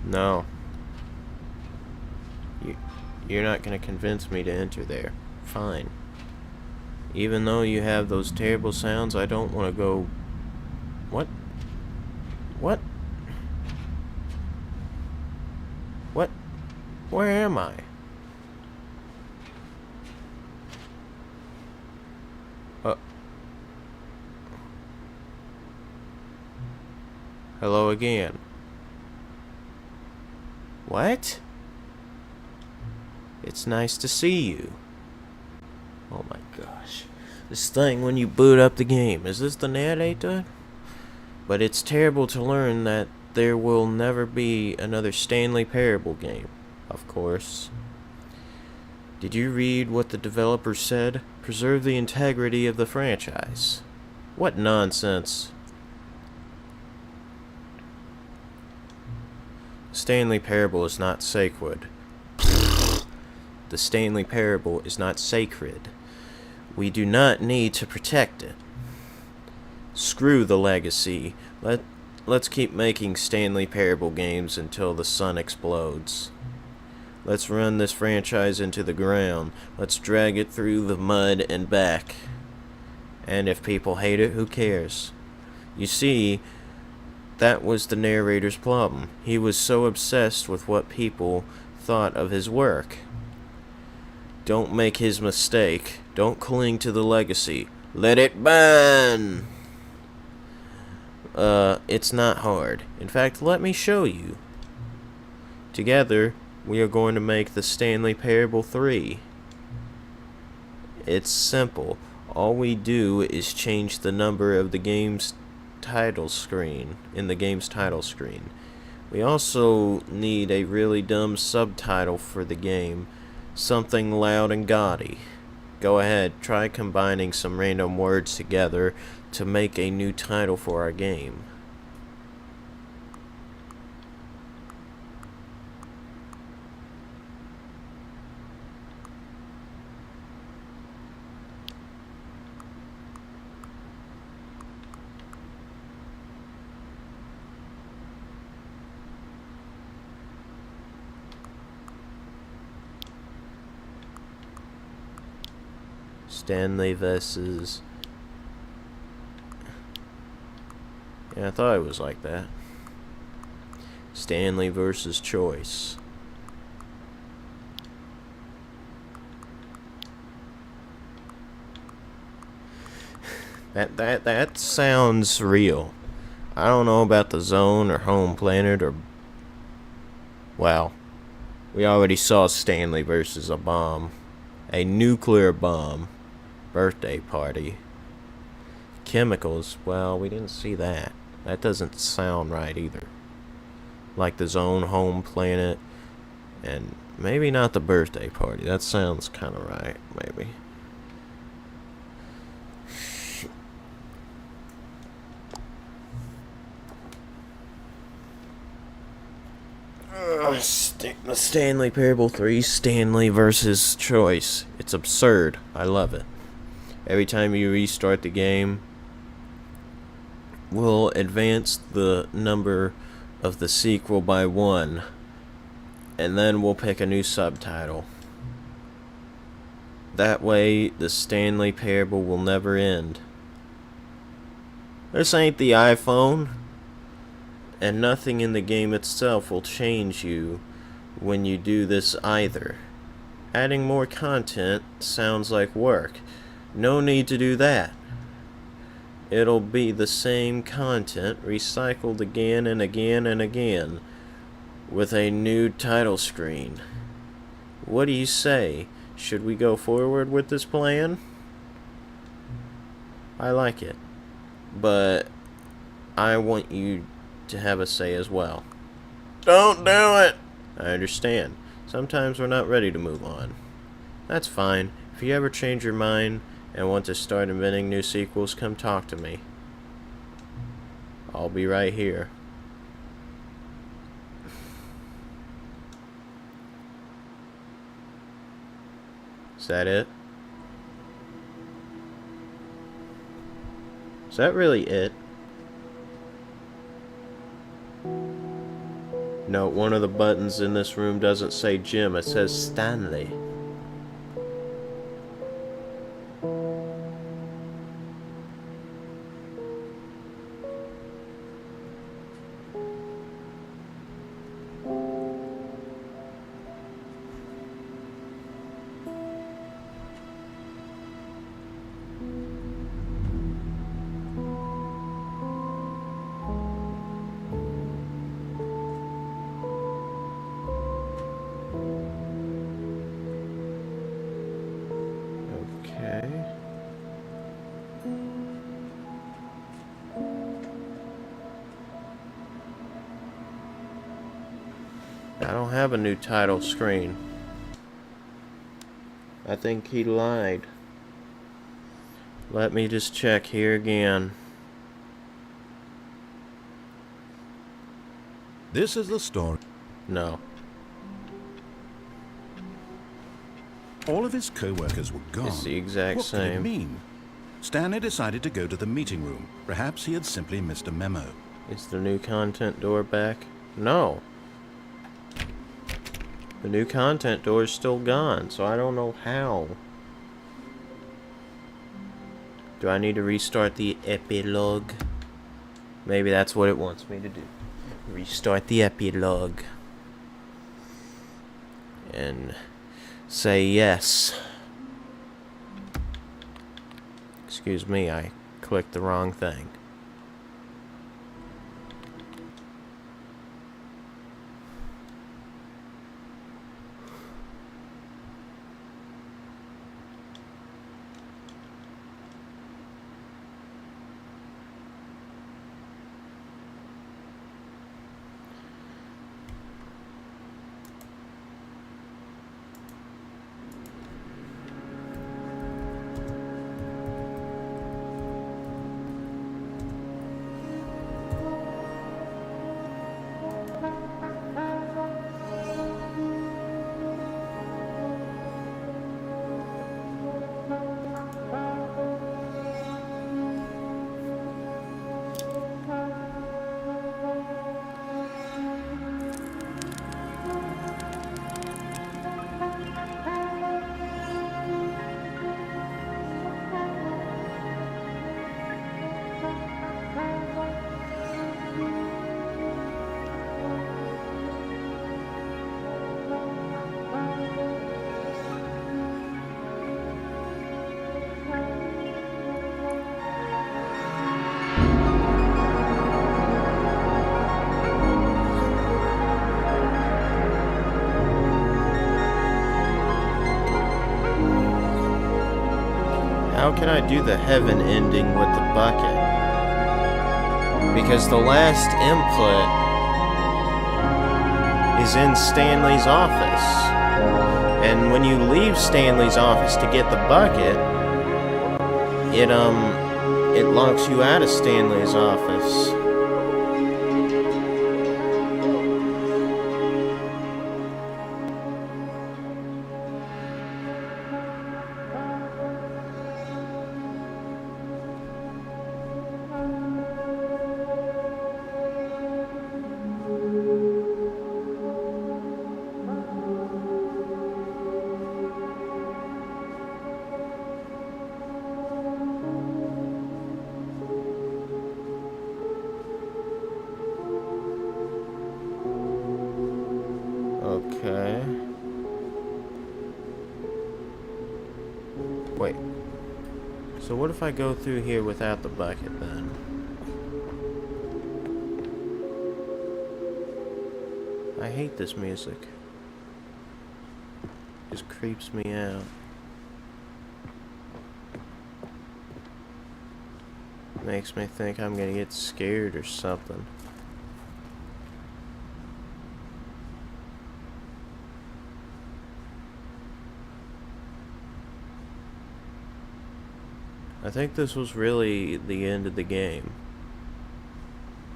No. You're not gonna convince me to enter there. Fine. Even though you have those terrible sounds, I don't want to go... What? What? What? Where am I? Hello again. What? It's nice to see you. Oh my gosh. This thing when you boot up the game. Is this the narrator? But it's terrible to learn that there will never be another Stanley Parable game. Of course. Did you read what the developer said? Preserve the integrity of the franchise. What nonsense. Stanley Parable is not sacred. The Stanley Parable is not sacred. We do not need to protect it. Screw the legacy. Let's keep making Stanley Parable games until the sun explodes. Let's run this franchise into the ground. Let's drag it through the mud and back. And if people hate it, who cares? You see, that was the narrator's problem. He was so obsessed with what people thought of his work. Don't make his mistake. Don't cling to the legacy. Let it burn! It's not hard. In fact, let me show you. Together, we are going to make the Stanley Parable 3. It's simple. All we do is change the number of the game's title screen, in the game's title screen. We also need a really dumb subtitle for the game. Something loud and gaudy. Go ahead, try combining some random words together to make a new title for our game. Stanley versus... Yeah, I thought it was like that. Stanley versus Choice. That sounds real. I don't know about the zone or home planet or... Well, we already saw Stanley versus a bomb. A nuclear bomb. Birthday party. Chemicals, well, we didn't see that. That doesn't sound right either. Like the zone, home planet, and maybe not the birthday party. That sounds kind of right, maybe. The Stanley Parable 3, Stanley versus Choice. It's absurd. I love it. Every time you restart the game, we'll advance the number of the sequel by 1, and then we'll pick a new subtitle. That way, the Stanley Parable will never end. This ain't the iPhone, and nothing in the game itself will change you when you do this either. Adding more content sounds like work. No need to do that. It'll be the same content recycled again and again and again with a new title screen. What do you say? Should we go forward with this plan? I like it, but I want you to have a say as well. Don't do it! I understand. Sometimes we're not ready to move on. That's fine. If you ever change your mind and want to start inventing new sequels, come talk to me. I'll be right here. Is that it? Is that really it? No, one of the buttons in this room doesn't say Jim, it says Stanley. Okay. I don't have a new title screen. I think he lied. Let me just check here again. This is the story. No. All of his co-workers were gone. It's the exact what same. Could it mean? Stanley decided to go to the meeting room. Perhaps he had simply missed a memo. Is the new content door back? No. The new content door is still gone, so I don't know how. Do I need to restart the epilogue? Maybe that's what it wants me to do. Restart the epilogue. And say yes. Excuse me, I clicked the wrong thing. How can I do the heaven ending with the bucket? Because the last input is in Stanley's office. And when you leave Stanley's office to get the bucket, it locks you out of Stanley's office. Okay. Wait. So what if I go through here without the bucket then? I hate this music. It just creeps me out. Makes me think I'm gonna get scared or something. I think this was really the end of the game,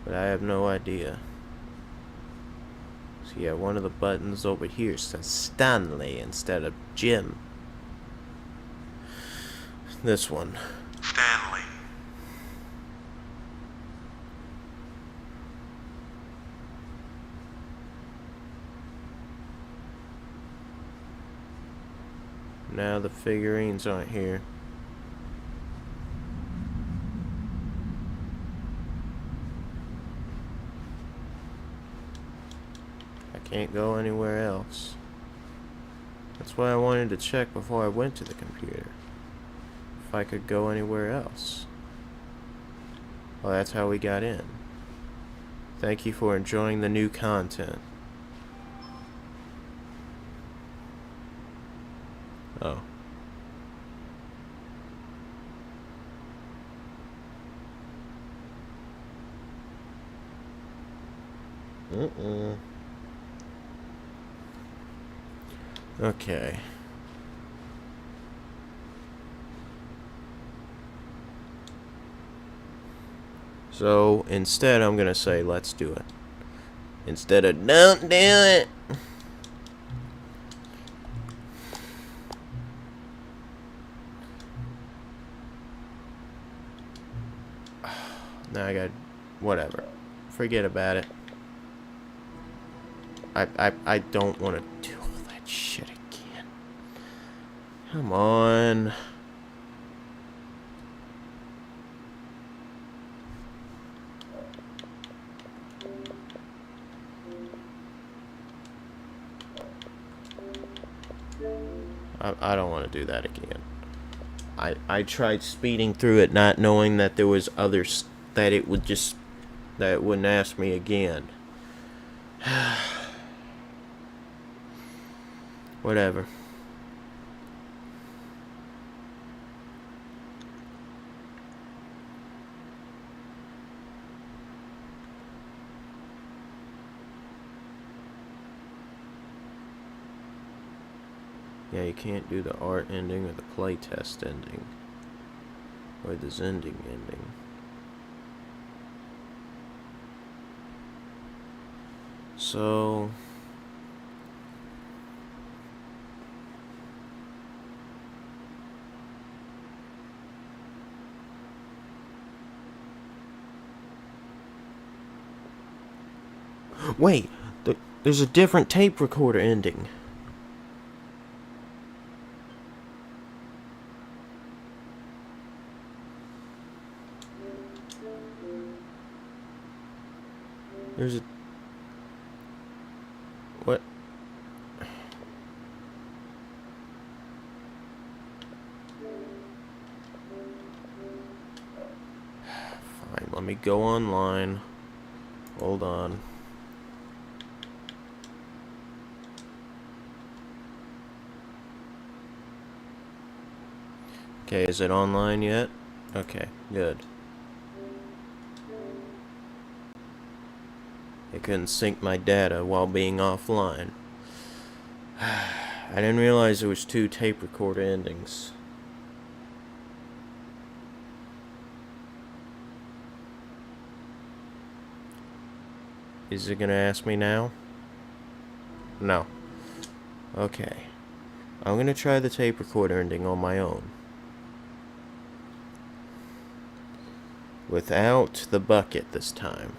but I have no idea. So yeah, one of the buttons over here says Stanley instead of Jim. This one. Stanley. Now the figurines aren't here. Can't go anywhere else. That's why I wanted to check before I went to the computer. If I could go anywhere else. Well, that's how we got in. Thank you for enjoying the new content. Oh. Okay. So instead I'm gonna say let's do it. Instead of don't do it. Now I got whatever. Forget about it. I don't want to do all that shit again. Come on. I don't want to do that again. I tried speeding through it not knowing that there was others that it would just that it wouldn't ask me again. Whatever. Yeah, you can't do the art ending or the playtest ending. Or the Zending ending. So... Wait! There's a different tape recorder ending. There's a... What? Fine, let me go online. Hold on. Okay, is it online yet? Okay, good. It couldn't sync my data while being offline. I didn't realize there was 2 tape recorder endings. Is it gonna ask me now? No. Okay. I'm gonna try the tape recorder ending on my own. Without the bucket this time.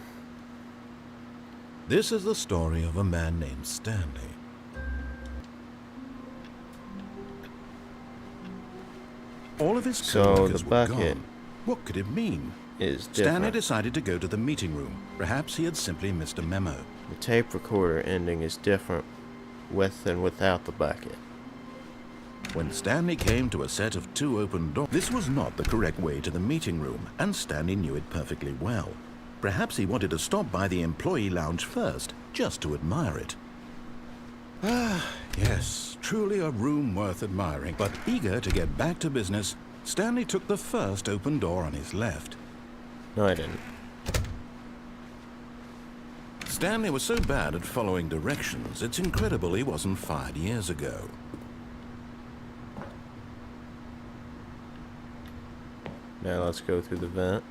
This is the story of a man named Stanley. All of his So co-workers the were bucket gone. What could it mean? Is Stanley different. decided to go to the meeting room. Perhaps he had simply missed a memo. The tape recorder ending is different with and without the bucket. When Stanley came to a set of 2 open doors, this was not the correct way to the meeting room, and Stanley knew it perfectly well. Perhaps he wanted to stop by the employee lounge first, just to admire it. Ah, yes, truly a room worth admiring. But eager to get back to business, Stanley took the first open door on his left. No, I didn't. Stanley was so bad at following directions, it's incredible he wasn't fired years ago. Now let's go through the vent.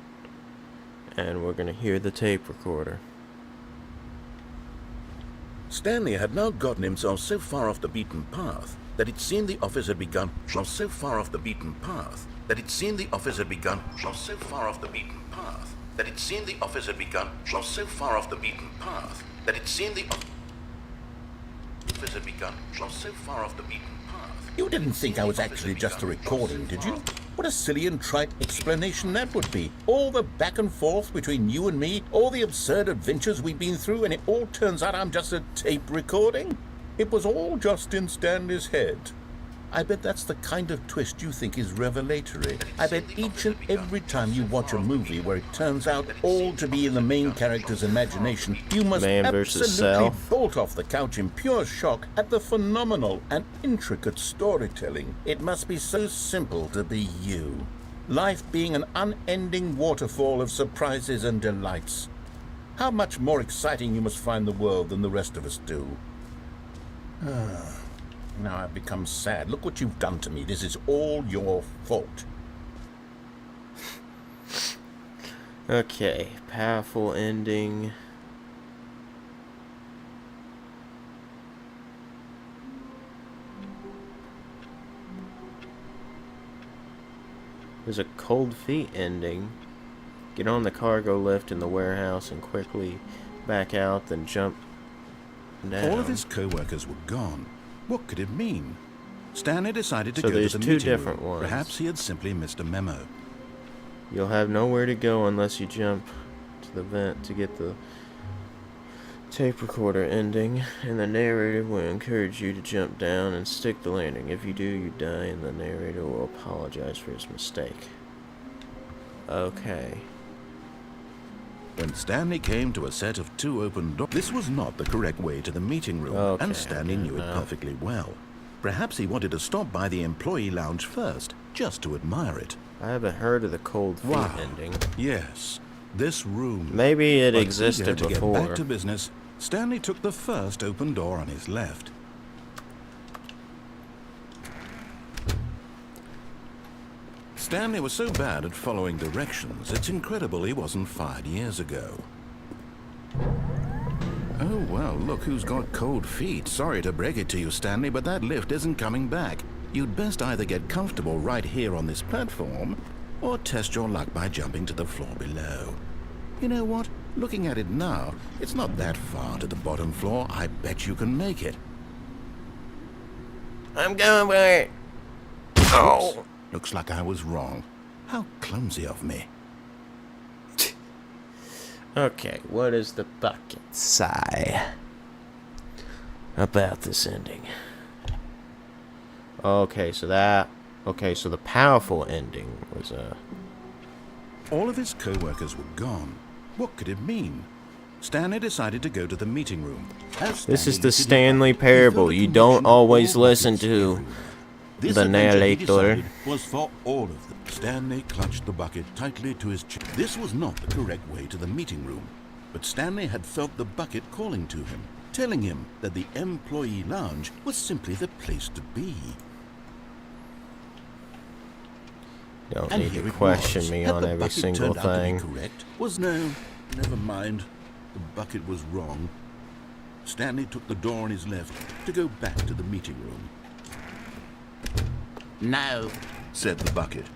And we're gonna hear the tape recorder. Stanley had now gotten himself so far off the beaten path that it seemed the office had begun. So far off the beaten path that it seemed the office had begun. So far off the beaten path that it seemed the office had begun. So far off the beaten path that it seemed the office had begun. So far off the beaten path. You didn't think I was actually just a recording, did you? What a silly and trite explanation that would be. All the back and forth between you and me, all the absurd adventures we've been through, and it all turns out I'm just a tape recording? It was all just in Stanley's head. I bet that's the kind of twist you think is revelatory. I bet each and every time you watch a movie where it turns out all to be in the main character's imagination, you must Man versus absolutely Self. bolt off the couch in pure shock at the phenomenal and intricate storytelling. It must be so simple to be you. Life being an unending waterfall of surprises and delights. How much more exciting you must find the world than the rest of us do. Now I've become sad. Look what you've done to me. This is all your fault. Okay, powerful ending. There's a cold feet ending. Get on the cargo lift in the warehouse and quickly back out, then jump down. All of his co-workers were gone. What could it mean? Stanley decided to So go to there's the 2 meeting different room. ones. Perhaps he had simply missed a memo. You'll have nowhere to go unless you jump to the vent to get the tape recorder ending, and the narrator will encourage you to jump down and stick the landing. If you do, you die, and the narrator will apologize for his mistake. Okay. When Stanley came to a set of 2 open doors, this was not the correct way to the meeting room, and Stanley knew it perfectly well. Perhaps he wanted to stop by the employee lounge first, just to admire it. I haven't heard of the cold feet ending. Yes, this room. Maybe it But existed eager to before. get back to business, Stanley took the first open door on his left. Stanley was so bad at following directions, it's incredible he wasn't fired years ago. Oh, well, look who's got cold feet. Sorry to break it to you, Stanley, but that lift isn't coming back. You'd best either get comfortable right here on this platform, or test your luck by jumping to the floor below. You know what? Looking at it now, it's not that far to the bottom floor. I bet you can make it. I'm going for it. Oh! Looks like I was wrong. How clumsy of me. Okay, what does the bucket say about this ending? Okay, so the powerful ending was All of his co-workers were gone. What could it mean? Stanley decided to go to the meeting room. This is the Stanley parable you don't always listen to. This the adventure, he narrator. decided, was for all of them. Stanley clutched the bucket tightly to his chest. This was not the correct way to the meeting room, but Stanley had felt the bucket calling to him, telling him that the employee lounge was simply the place to be. Don't And need here to it question was. me Had on the every bucket single turned out to be thing. correct? Was no, never mind. The bucket was wrong. Stanley took the door on his left to go back to the meeting room. No, said the bucket.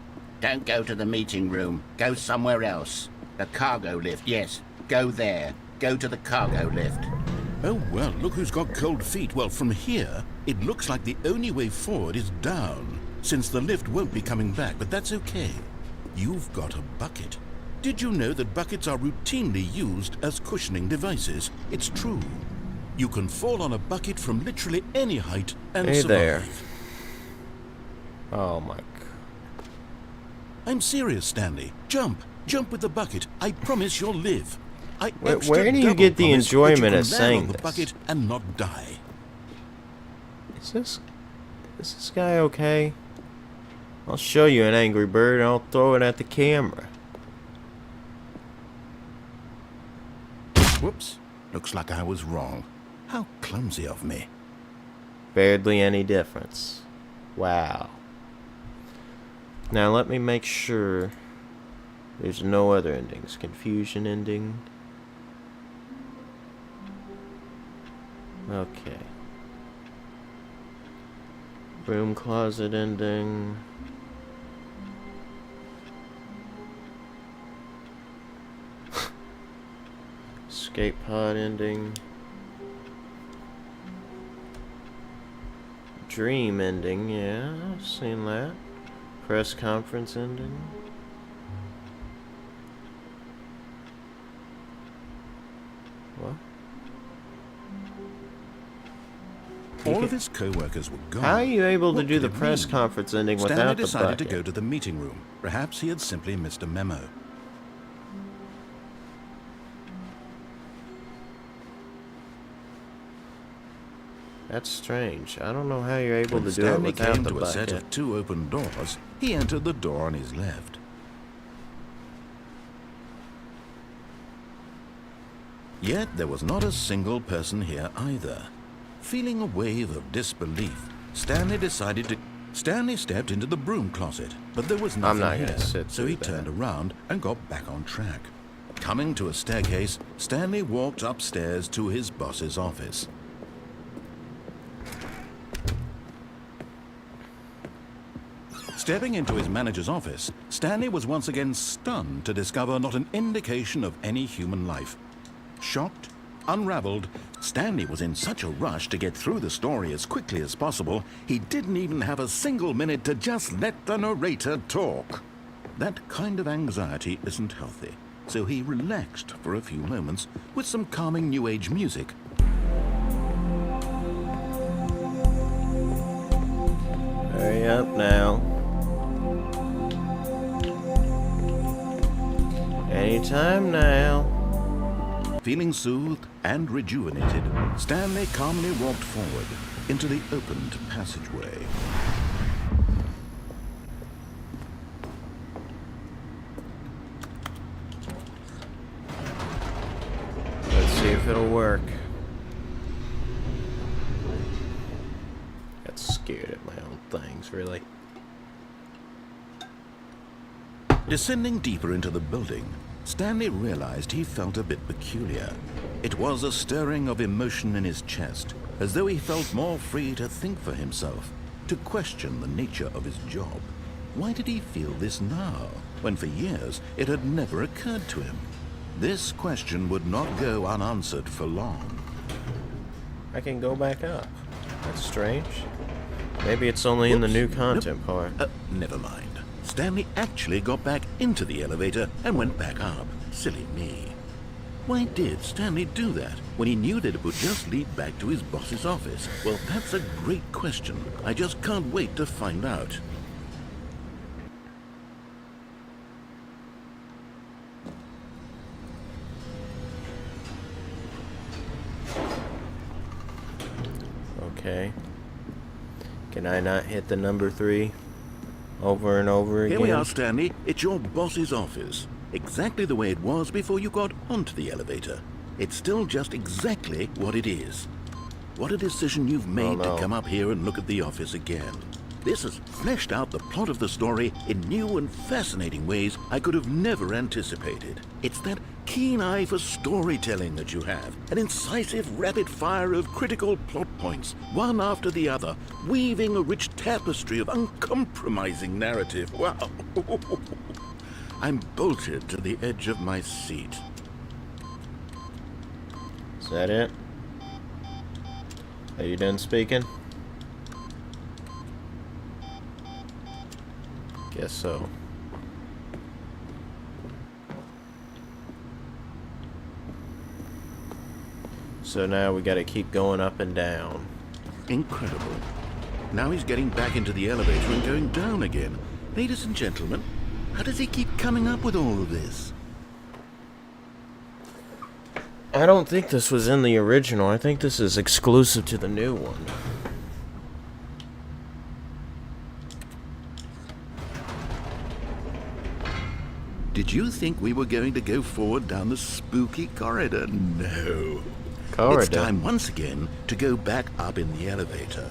don't go to the meeting room. Go somewhere else. The cargo lift, yes. Go there. Go to the cargo lift. Oh, well, look who's got cold feet. Well, from here, it looks like the only way forward is down, since the lift won't be coming back, but that's okay. You've got a bucket. Did you know that buckets are routinely used as cushioning devices? It's true. You can fall on a bucket from literally any height and Hey survive. there. Oh my. I'm serious, Stanley. Jump. Jump with the bucket. I promise you'll live. I Where extra do you double get the promise that you enjoyment can of land saying on the this? bucket and not die. Is this guy okay? I'll show you an angry bird and I'll throw it at the camera. Whoops. Looks like I was wrong. How clumsy of me. Barely any difference. Wow. Now let me make sure there's no other endings. Confusion ending. Okay. Broom closet ending. Escape pod ending. Dream ending, yeah, I've seen that. Press conference ending. What? All of his co-workers were gone. How are you able to What do could the it press mean? conference ending Stanley without the decided to bucket? go to the meeting room. Perhaps he had simply missed a memo. That's strange. I don't know how you're able When to do it Stanley without came the to a set bucket. of 2 open doors, he entered the door on his left. Yet there was not a single person here either. Feeling a wave of disbelief, Stanley stepped into the broom closet, but there was nothing not here, gonna sit so he through turned that. around and got back on track. Coming to a staircase, Stanley walked upstairs to his boss's office. Stepping into his manager's office, Stanley was once again stunned to discover not an indication of any human life. Shocked, unraveled, Stanley was in such a rush to get through the story as quickly as possible, he didn't even have a single minute to just let the narrator talk. That kind of anxiety isn't healthy, so he relaxed for a few moments with some calming New Age music. Hurry up now. Anytime now. Feeling soothed and rejuvenated, Stanley calmly walked forward into the opened passageway. Let's see if it'll work. Got scared at my own things, really. Descending deeper into the building, Stanley realized he felt a bit peculiar. It was a stirring of emotion in his chest, as though he felt more free to think for himself, to question the nature of his job. Why did he feel this now, when for years it had never occurred to him? This question would not go unanswered for long. I can go back up. That's strange. Maybe it's only in the new Whoops. content part. Never mind. Stanley actually got back into the elevator and went back up. Silly me. Why did Stanley do that when he knew that it would just lead back to his boss's office? Well, that's a great question. I just can't wait to find out. Okay. Can I not hit the number 3 over and over again? Here we are, Stanley. It's your boss's office. Exactly the way it was before you got onto the elevator. It's still just exactly what it is. What a decision you've made no. to come up here and look at the office again. This has fleshed out the plot of the story in new and fascinating ways I could have never anticipated. It's that keen eye for storytelling that you have, an incisive rapid fire of critical plot points, one after the other, weaving a rich tapestry of uncompromising narrative. Wow! I'm bolted to the edge of my seat. Is that it? Are you done speaking? Guess so. So now we gotta keep going up and down. Incredible. Now he's getting back into the elevator and going down again. Ladies and gentlemen, how does he keep coming up with all of this? I don't think this was in the original. I think this is exclusive to the new one. Did you think we were going to go forward down the spooky corridor? No. It's time once again to go back up in the elevator.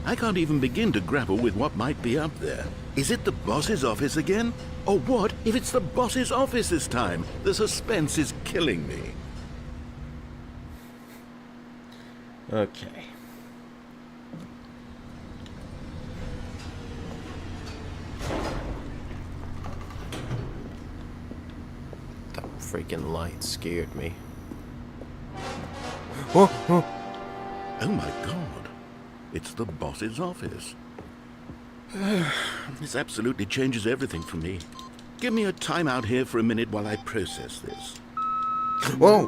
I can't even begin to grapple with what might be up there. Is it the boss's office again? Or what if it's the boss's office this time? The suspense is killing me. Okay. That freaking light scared me. Oh, oh. Oh my god. It's the boss's office. This absolutely changes everything for me. Give me a timeout here for a minute while I process this. Whoa!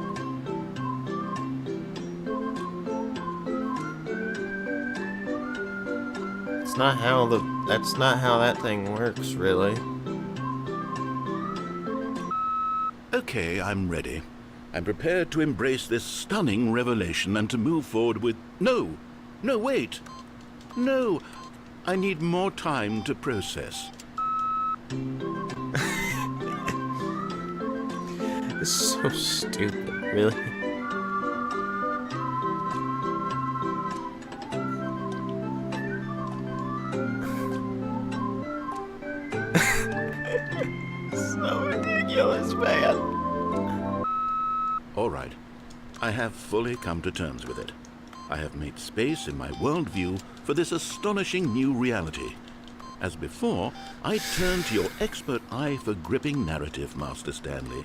That's not how that thing works, really. Okay, I'm ready. I'm prepared to embrace this stunning revelation and to move forward with... No, wait. No, I need more time to process. It's so stupid, really. So ridiculous, man. All right, I have fully come to terms with it. I have made space in my worldview for this astonishing new reality. As before, I turn to your expert eye for gripping narrative, Master Stanley.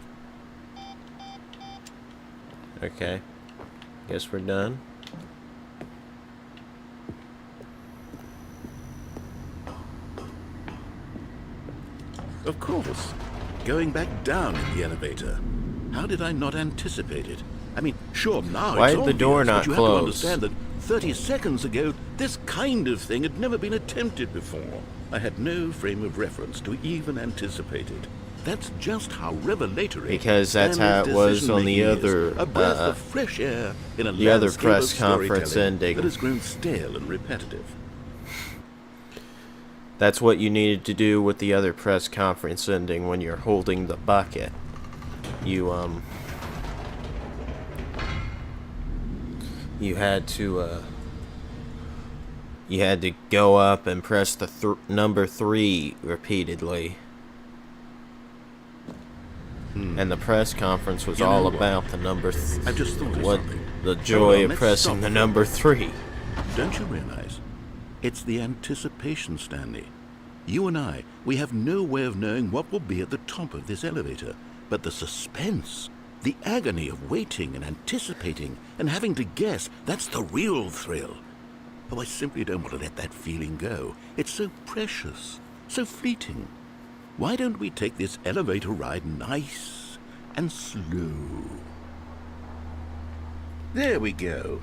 Okay. Guess we're done. Of course. Going back down in the elevator. How did I not anticipate it? I mean, sure, now Why it's did the door obvious, not but you close? have to understand that 30 seconds ago, this kind of thing had never been attempted before. I had no frame of reference to even anticipate it. That's just how revelatory. Because that's how it was on the other, a breath of fresh air in a the other landscape press of conference storytelling ending. that has grown stale and repetitive. That's what you needed to do with the other press conference ending when you're holding the bucket. You had to go up and press the number 3 repeatedly. And the press conference was all about the number I just thought of something. the joy of let's pressing stop the for number a minute. 3. Don't you realize? It's the anticipation, Stanley. You and I, we have no way of knowing what will be at the top of this elevator. But the suspense, the agony of waiting and anticipating and having to guess, that's the real thrill. Oh, I simply don't want to let that feeling go. It's so precious, so fleeting. Why don't we take this elevator ride nice and slow? There we go.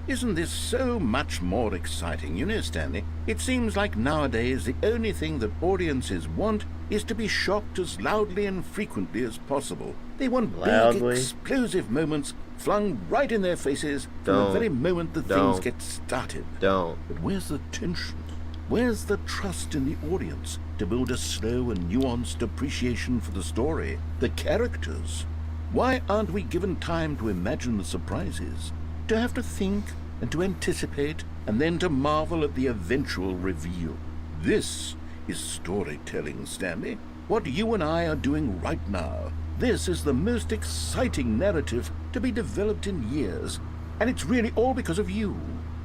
Isn't this so much more exciting? You know, Stanley, it seems like nowadays the only thing that audiences want is to be shocked as loudly and frequently as possible. They want big, explosive moments flung right in their faces from the very moment the things get started. Don't. But where's the tension? Where's the trust in the audience to build a slow and nuanced appreciation for the story, the characters? Why aren't we given time to imagine the surprises, to have to think and to anticipate, and then to marvel at the eventual reveal? This is storytelling, Stanley. What you and I are doing right now. This is the most exciting narrative to be developed in years, and it's really all because of you.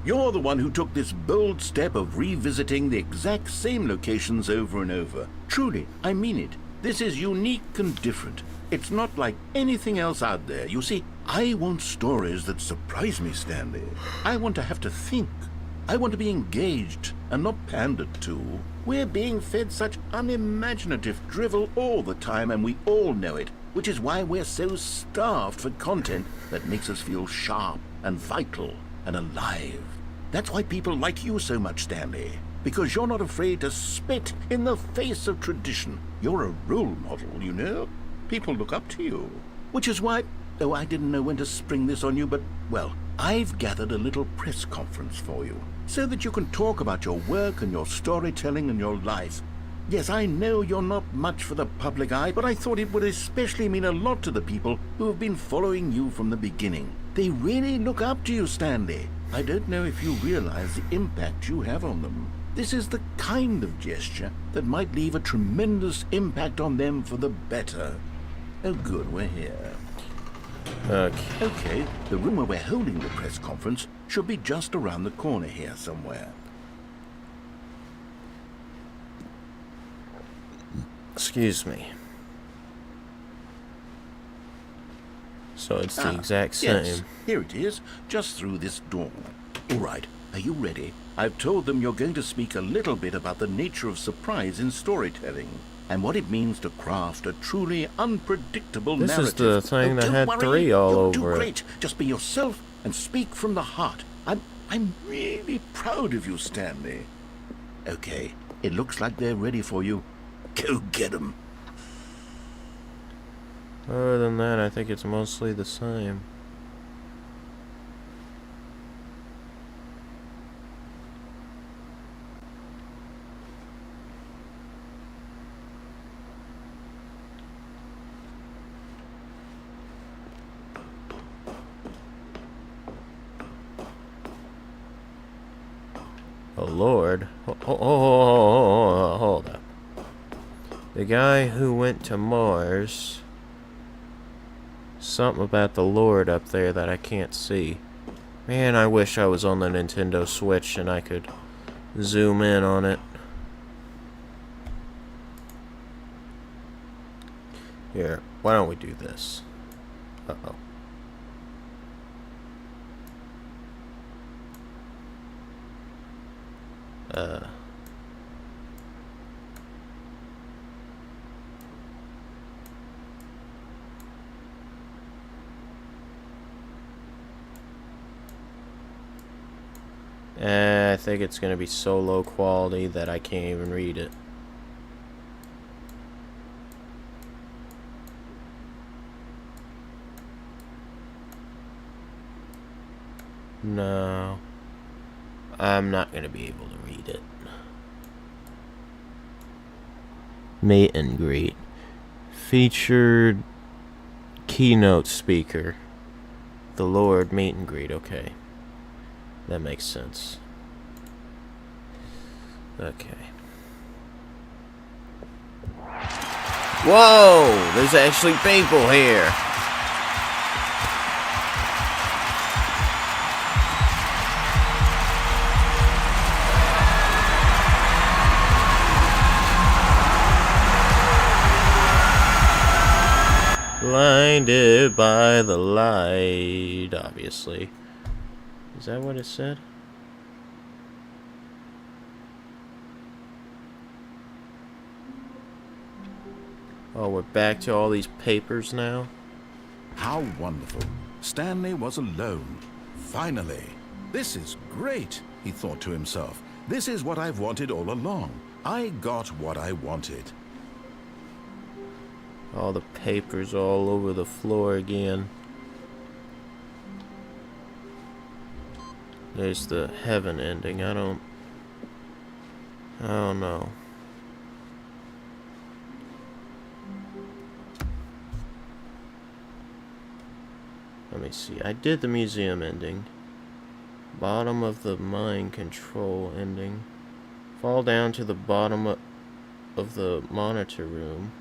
You're the one who took this bold step of revisiting the exact same locations over and over. Truly, I mean it. This is unique and different. It's not like anything else out there. You see, I want stories that surprise me, Stanley. I want to have to think. I want to be engaged and not pandered to. We're being fed such unimaginative drivel all the time, and we all know it, which is why we're so starved for content that makes us feel sharp and vital and alive. That's why people like you so much, Stanley, because you're not afraid to spit in the face of tradition. You're a role model, you know? People look up to you. Which is why, oh, I didn't know when to spring this on you, but, well, I've gathered a little press conference for you, so that you can talk about your work and your storytelling and your life. Yes, I know you're not much for the public eye, but I thought it would especially mean a lot to the people who have been following you from the beginning. They really look up to you, Stanley. I don't know if you realize the impact you have on them. This is the kind of gesture that might leave a tremendous impact on them for the better. Oh, good, we're here. Okay, the room where we're holding the press conference should be just around the corner here somewhere. Excuse me. So it's the exact same. Yes, here it is, just through this door. All right, are you ready? I've told them you're going to speak a little bit about the nature of surprise in storytelling and what it means to craft a truly unpredictable This narrative. is the thing that don't had worry, 3 all you'll over do it. great. Just be yourself and speak from the heart. I'm really proud of you, Stanley. Okay, it looks like they're ready for you. Go get them. Other than that, I think it's mostly the same. Oh Lord. Hold up. The guy who went to Mars. Something about the Lord up there that I can't see. Man, I wish I was on the Nintendo Switch and I could zoom in on it. Here, why don't we do this? Uh-oh. I think it's gonna be so low quality that I can't even read it. No, I'm not gonna be able to read it. Meet and greet. Featured keynote speaker. The Lord meet and greet, okay. That makes sense. Okay. Whoa! There's actually people here! Blinded by the light, obviously. Is that what it said? Oh, we're back to all these papers now? How wonderful. Stanley was alone. Finally. This is great, he thought to himself. This is what I've wanted all along. I got what I wanted. All the papers all over the floor again. There's the heaven ending. I don't Oh no. Let me see. I did the museum ending. Bottom of the mind control ending. Fall down to the bottom of the monitor room.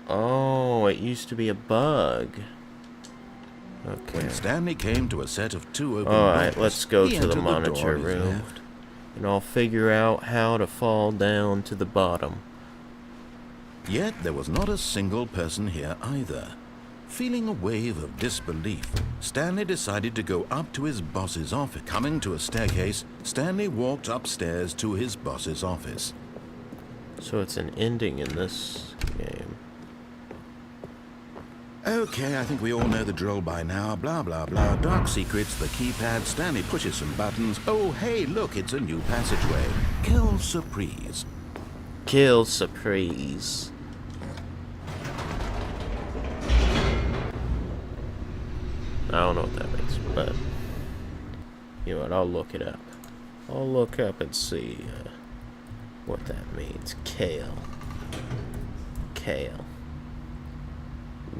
Oh, it used to be a bug. Okay. When Stanley came to a set of two open Alright, doors, let's go he to the entered monitor door on his room. left. And I'll figure out how to fall down to the bottom. Yet there was not a single person here either. Feeling a wave of disbelief, Stanley decided to go up to his boss's office. Coming to a staircase, Stanley walked upstairs to his boss's office. So it's an ending in this game. Okay, I think we all know the drill by now. Blah, blah, blah. Dark secrets, the keypad. Stanley pushes some buttons. Oh, hey, look, it's a new passageway. Kill surprise. Kill surprise. I don't know what that means, but you know what? I'll look it up. I'll look up and see what that means. Kale. Kale.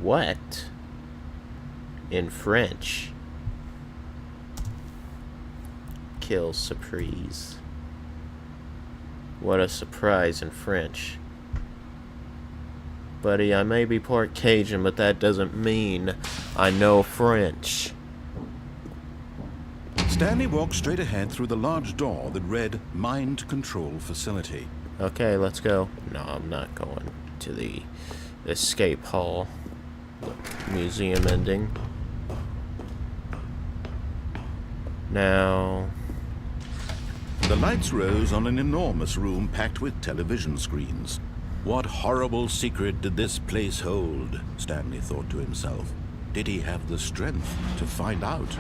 What? In French. Kill surprise. What a surprise in French. Buddy, I may be part Cajun, but that doesn't mean I know French. Stanley walked straight ahead through the large door that read Mind Control Facility. Okay, let's go. No, I'm not going to the escape hall. The museum ending. Now... The lights rose on an enormous room packed with television screens. What horrible secret did this place hold? Stanley thought to himself. Did he have the strength to find out?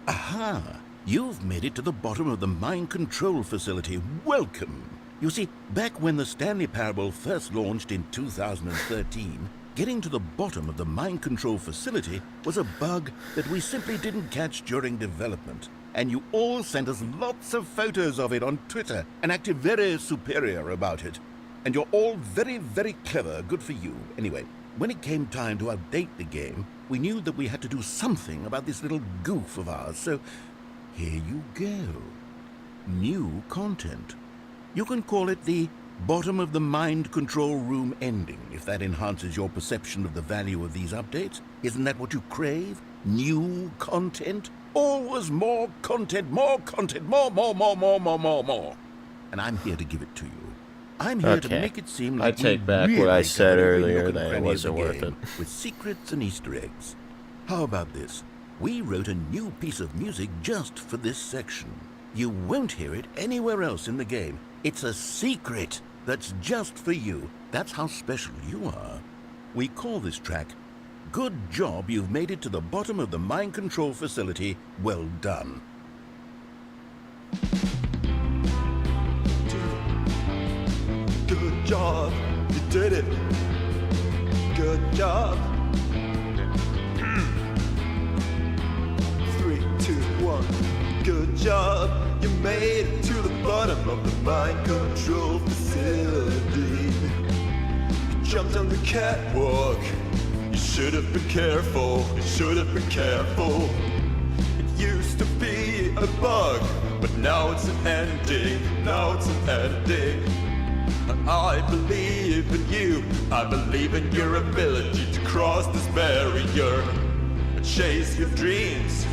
Aha! You've made it to the bottom of the mind control facility. Welcome! You see, back when the Stanley Parable first launched in 2013, getting to the bottom of the mind control facility was a bug that we simply didn't catch during development. And you all sent us lots of photos of it on Twitter and acted very superior about it. And you're all very, very clever. Good for you. Anyway, when it came time to update the game, we knew that we had to do something about this little goof of ours. So here you go. New content. You can call it the bottom of the mind control room ending, if that enhances your perception of the value of these updates. Isn't that what you crave? New content? Always more content, more, more. And I'm here to give it to you. I'm here to make it seem like I take we back really what I said covered every earlier nook and that it cranny of the wasn't worth game, it. with secrets and Easter eggs. How about this? We wrote a new piece of music just for this section. You won't hear it anywhere else in the game. It's a secret that's just for you. That's how special you are. We call this track, Good Job You've Made It to the Bottom of the Mind Control Facility. Well done. Good job, you did it. Good job. 3, 2, 1. Good job, you made it to the bottom of the mind control facility. You jumped on the catwalk. You should have been careful. You should have been careful. It used to be a bug, but now it's an ending. Now it's an ending. I believe in you. I believe in your ability to cross this barrier and chase your dreams.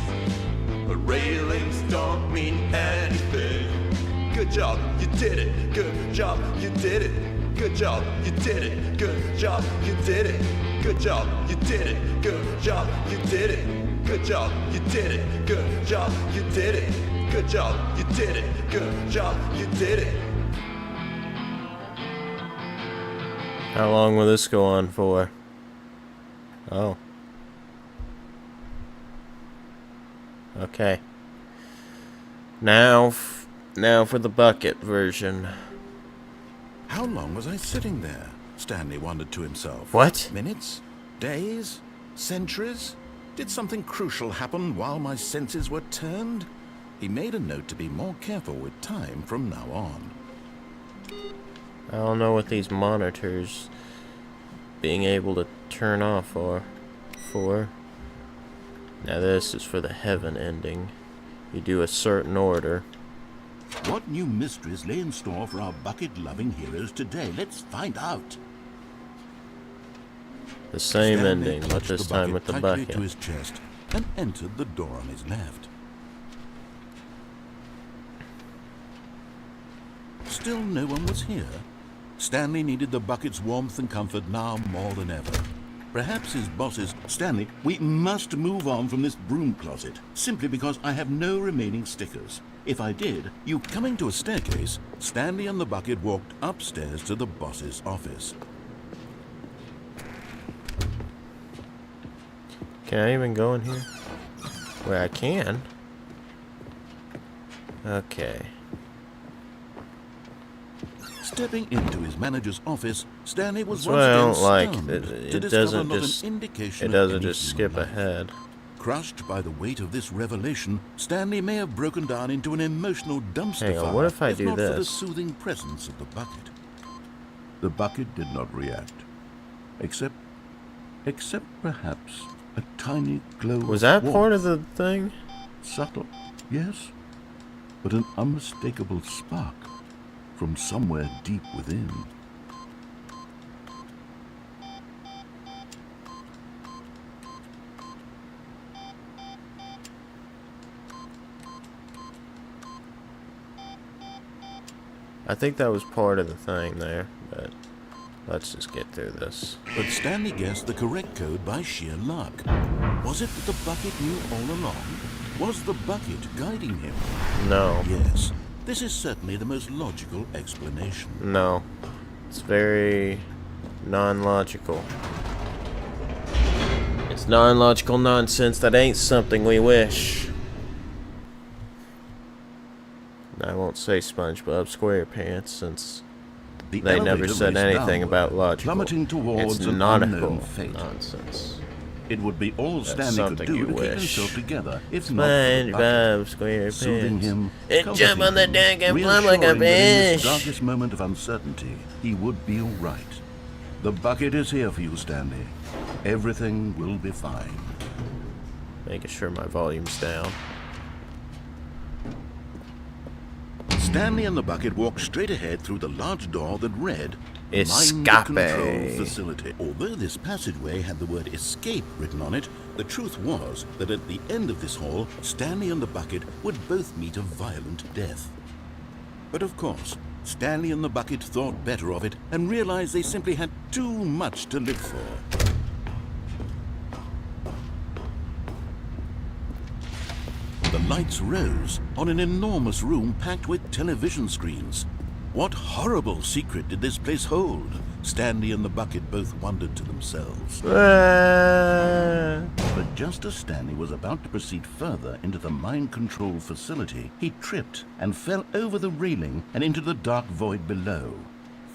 But railings don't mean anything. Good job, you did it. Good job, you did it. Good job, you did it. Good job, you did it. Good job, you did it. Good job, you did it. Good job, you did it. Good job, you did it. Good job, you did it. Good job, you did it. How long will this go on for? Oh. Okay. Now for the bucket version. How long was I sitting there? Stanley wondered to himself. What? Minutes? Days? Centuries? Did something crucial happen while my senses were turned? He made a note to be more careful with time from now on. I don't know what these monitors being able to turn off are for. Now this is for the heaven ending. You do a certain order. What new mysteries lay in store for our bucket-loving heroes today? Let's find out. The same Stanley ending, but clutched this time with the tightly bucket. to his chest and entered the door on his left. Still no one was here. Stanley needed the bucket's warmth and comfort now more than ever. Perhaps his bosses... Stanley, we must move on from this broom closet, simply because I have no remaining stickers. If I did, you coming to a staircase, Stanley and the bucket walked upstairs to the boss's office. Can I even go in here? Where I can? Okay. Stepping into his manager's office, Stanley was That's what I don't once like. again stunned to It discover doesn't not just. an indication It of doesn't any just human skip life. ahead. Crushed by the weight of this revelation, Stanley may have broken down into an emotional dumpster Hang on, fire what if I do not for the this? soothing presence of the bucket. The bucket did not react, except perhaps a tiny glow. Was that of part warmth. of the thing? Subtle, yes, but an unmistakable spark from somewhere deep within. I think that was part of the thing there, but let's just get through this. But Stanley guessed the correct code by sheer luck. Was it that the bucket knew all along? Was the bucket guiding him? No. Yes, this is certainly the most logical explanation. No. It's very non-logical. It's non-logical nonsense that ain't something we wish. I won't say SpongeBob SquarePants since The they never elevator said raced anything downward, about logical. plummeting towards It's an nautical unknown fate. nonsense. It would be all That's Stanley something could do you to keep wish. himself together, if not for the bucket. SpongeBob Soothing SquarePants. him, And jump on the comforting deck him, and plumb like a reassuring that in fish. this darkest moment of uncertainty, he would be all right. The bucket is here for you, Stanley. Everything will be fine. Making sure my volume's down. Stanley and the bucket walked straight ahead through the large door that read Mind Escape. Control Facility. Although this passageway had the word escape written on it, the truth was that at the end of this hall, Stanley and the bucket would both meet a violent death. But of course, Stanley and the bucket thought better of it and realized they simply had too much to live for. The lights rose on an enormous room packed with television screens. What horrible secret did this place hold? Stanley and the bucket both wondered to themselves. Ah. But just as Stanley was about to proceed further into the mind control facility, he tripped and fell over the railing and into the dark void below.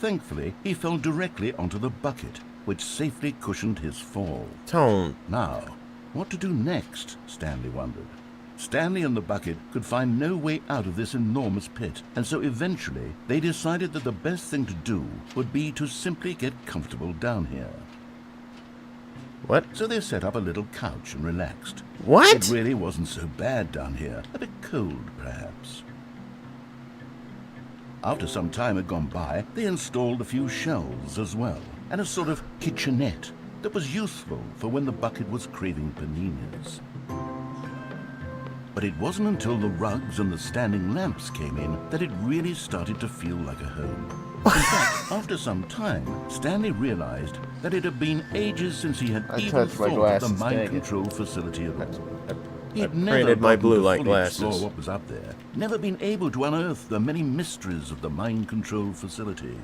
Thankfully, he fell directly onto the bucket, which safely cushioned his fall. Tone. Now, what to do next? Stanley wondered. Stanley and the bucket could find no way out of this enormous pit, and so eventually they decided that the best thing to do would be to simply get comfortable down here. What? So they set up a little couch and relaxed. What? It really wasn't so bad down here, a bit cold perhaps. After some time had gone by, they installed a few shelves as well, and a sort of kitchenette that was useful for when the bucket was craving paninis. But it wasn't until the rugs and the standing lamps came in that it really started to feel like a home. In fact, after some time, Stanley realized that it had been ages since he had I even touched my thought of glasses, the mind dang it. control facility at all. He had I never printed my gotten blue to light fully explore glasses. what was up there, never been able to unearth the many mysteries of the mind control facility.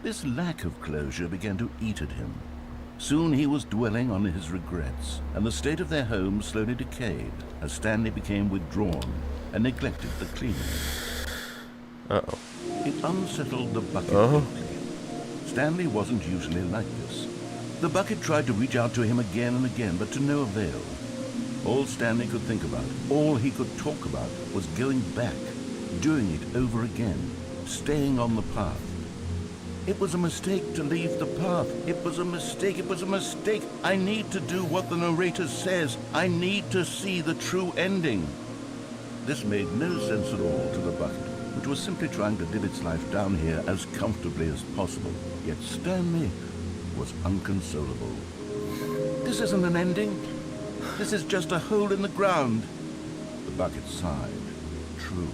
This lack of closure began to eat at him. Soon he was dwelling on his regrets, and the state of their home slowly decayed as Stanley became withdrawn and neglected the cleaning. Uh-oh. It unsettled the bucket deeply. Stanley wasn't usually like this. The bucket tried to reach out to him again and again, but to no avail. All Stanley could think about, all he could talk about, was going back, doing it over again, staying on the path. It was a mistake to leave the path. It was a mistake. It was a mistake. I need to do what the narrator says. I need to see the true ending. This made no sense at all to the bucket, which was simply trying to live its life down here as comfortably as possible. Yet Stanley was unconsolable. This isn't an ending. This is just a hole in the ground. The bucket sighed. True,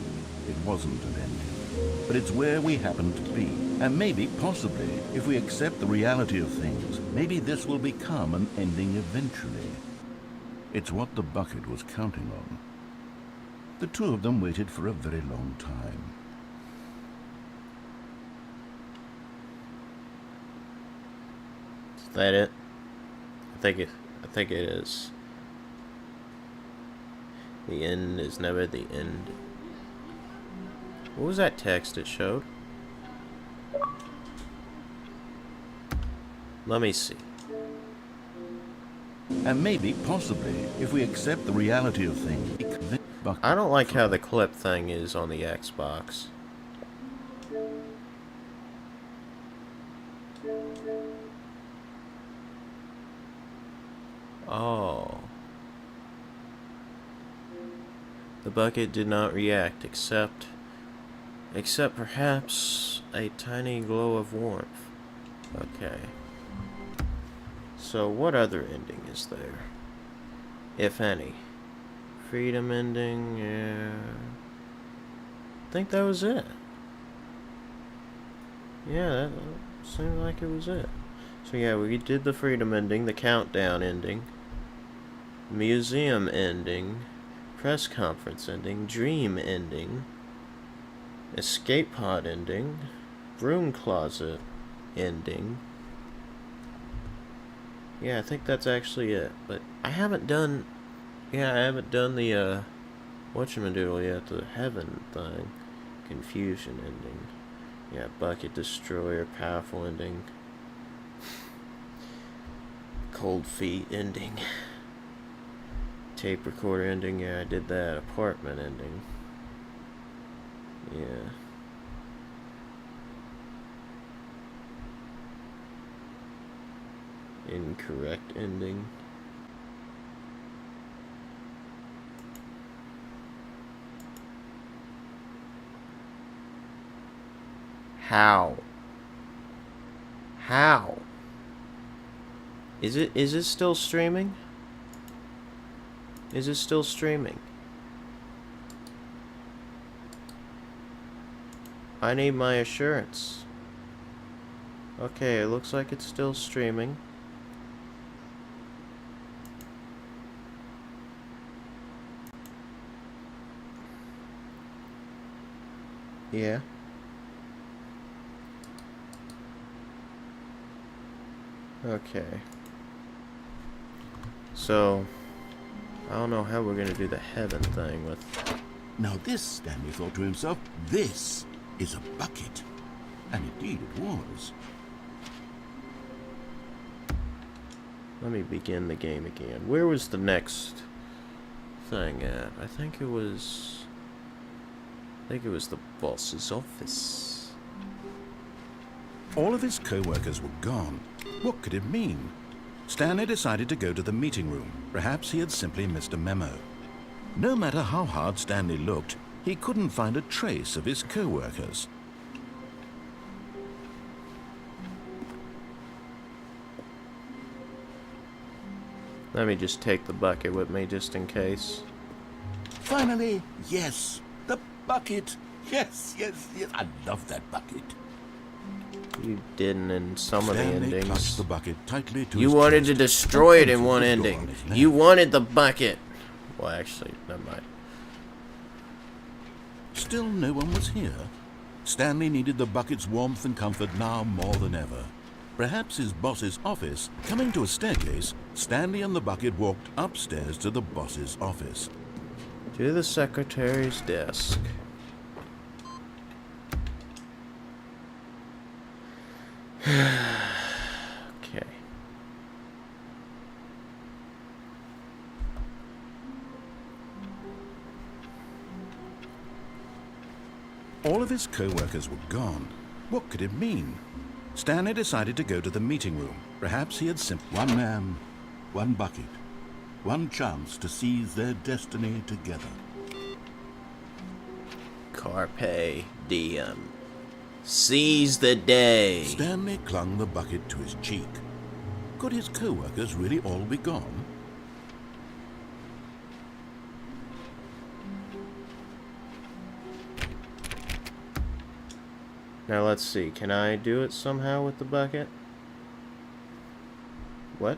it wasn't an ending. But it's where we happen to be. And maybe, possibly, if we accept the reality of things, maybe this will become an ending eventually. It's what the bucket was counting on. The two of them waited for a very long time. Is that it? I think it is. The end is never the end. What was that text it showed? Let me see. And maybe, possibly, if we accept the reality of things... I don't like how the clip thing is on the Xbox. Oh. The bucket did not react, except perhaps a tiny glow of warmth. Okay. So what other ending is there? If any. Freedom ending, yeah. I think that was it. Yeah, that seemed like it was it. So yeah, we did the freedom ending, the countdown ending, museum ending, press conference ending, dream ending, escape pod ending, broom closet ending. Yeah, I think that's actually it. But I haven't done the whatchamadoodle yet, the heaven thing. Confusion ending. Yeah, bucket destroyer, powerful ending. Cold feet ending. Tape recorder ending, yeah, I did that. Apartment ending. Yeah. Incorrect ending. How? How? Is it still streaming? Is it still streaming? I need my assurance. Okay, it looks like it's still streaming. Yeah. Okay. So, I don't know how we're gonna do the heaven thing with... Now this, Stanley thought to himself, this is a bucket. And indeed it was. Let me begin the game again. Where was the next thing at? I think it was the boss's office. All of his co-workers were gone. What could it mean? Stanley decided to go to the meeting room. Perhaps he had simply missed a memo. No matter how hard Stanley looked, he couldn't find a trace of his co-workers. Let me just take the bucket with me just in case. Finally, yes, the bucket. Yes, yes, yes. I love that bucket. You didn't in some of the Stanley endings. clutched the bucket tightly to You his wanted chest to destroy it and in one penciled the door ending. on his neck. You wanted the bucket. Well, actually, never mind. Still no one was here. Stanley needed the bucket's warmth and comfort now more than ever. Perhaps his boss's office. Coming to a staircase, Stanley and the bucket walked upstairs to the boss's office. To the secretary's desk. Okay. All of his co-workers were gone. What could it mean? Stanley decided to go to the meeting room. Perhaps he had simply... One man, one bucket, one chance to seize their destiny together. Carpe diem. Seize the day. Stanley clung the bucket to his cheek. Could his co-workers really all be gone? Now let's see. Can I do it somehow with the bucket? What?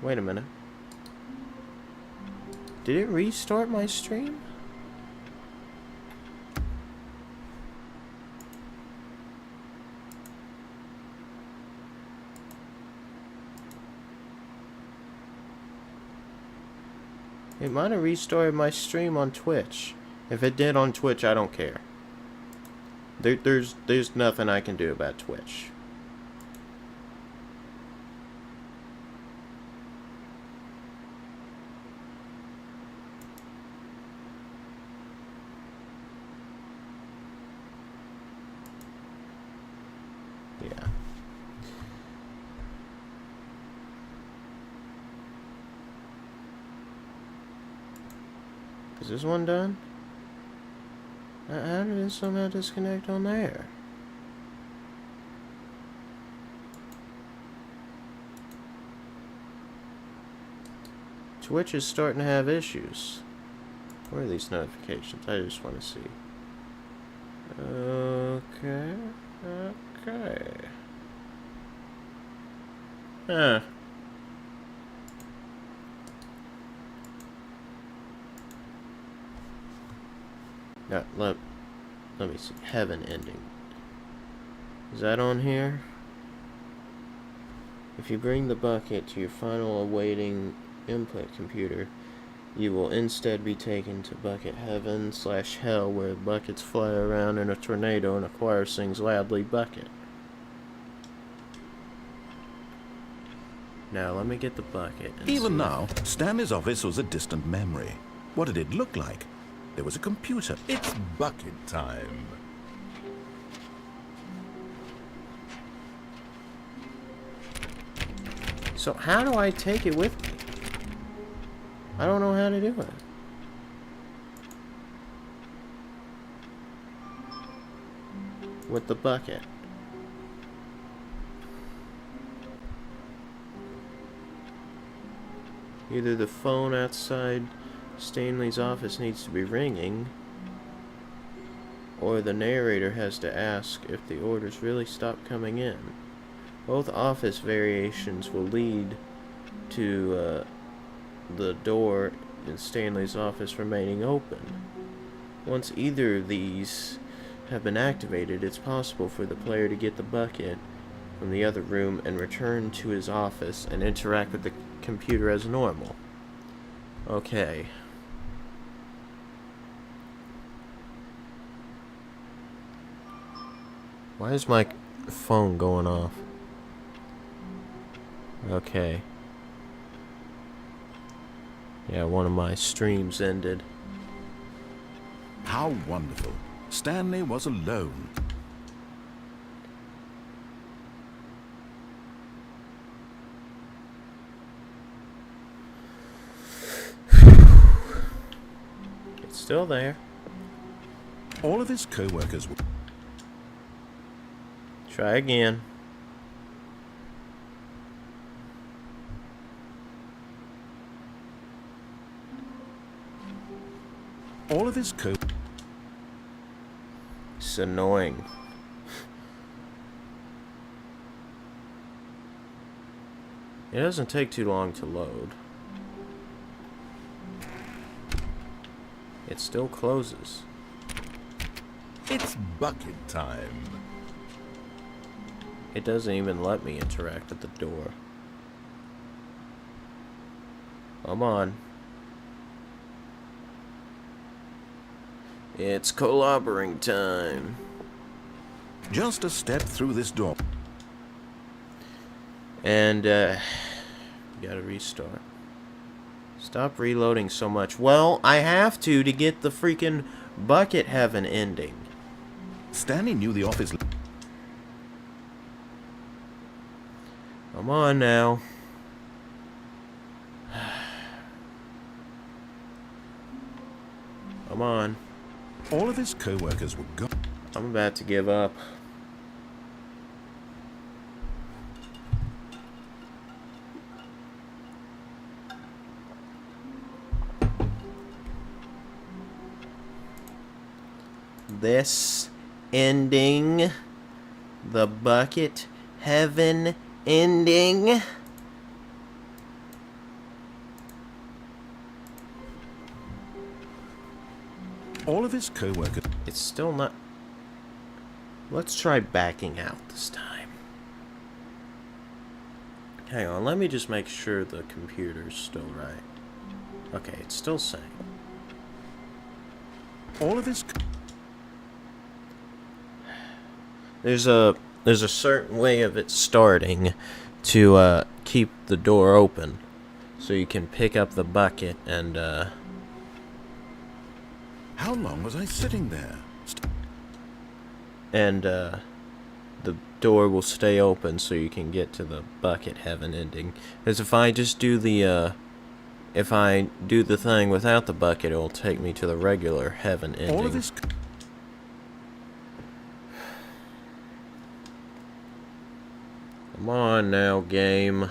Wait a minute. Did it restart my stream? It might have restarted my stream on Twitch. If it did on Twitch, I don't care. There's nothing I can do about Twitch. Yeah. Is this one done? How did it somehow disconnect on there? Twitch is starting to have issues. Where are these notifications? I just want to see. Okay. Okay. Huh. Now, let me see. Heaven ending. Is that on here? If you bring the bucket to your final awaiting input computer, you will instead be taken to bucket heaven / hell, where buckets fly around in a tornado and a choir sings loudly bucket. Now let me get the bucket. Even now, Stanley's office was a distant memory. What did it look like? There was a computer. It's bucket time. So how do I take it with me? I don't know how to do it. With the bucket. Either the phone outside Stanley's office needs to be ringing, or the narrator has to ask if the orders really stop coming in. Both office variations will lead to the door in Stanley's office remaining open. Once either of these have been activated, it's possible for the player to get the bucket from the other room and return to his office and interact with the computer as normal. Okay. Why is my phone going off? Okay. Yeah, one of my streams ended. How wonderful. Stanley was alone. It's still there. All of his co-workers were... Try again. All of his co... It's annoying. It doesn't take too long to load. It still closes. It's bucket time. It doesn't even let me interact with the door. Come on. It's clobbering time. Just a step through this door. And, gotta restart. Stop reloading so much. Well, I have to get the freaking Bucket Heaven ending. Stanley knew the office. Come on now. Come on. All of his co-workers were gone. I'm about to give up. This ending, the Bucket Heaven ending. All of his co-workers. It's still not. Let's try backing out this time. Hang on, let me just make sure the computer's still right. Okay, it's still saying. All of his. There's a certain way of it starting to keep the door open, so you can pick up the bucket and How long was I sitting there? the door will stay open so you can get to the Bucket Heaven ending. Because if I just do the if I do the thing without the bucket, it'll take me to the regular Heaven ending. All of his. Come on now, game.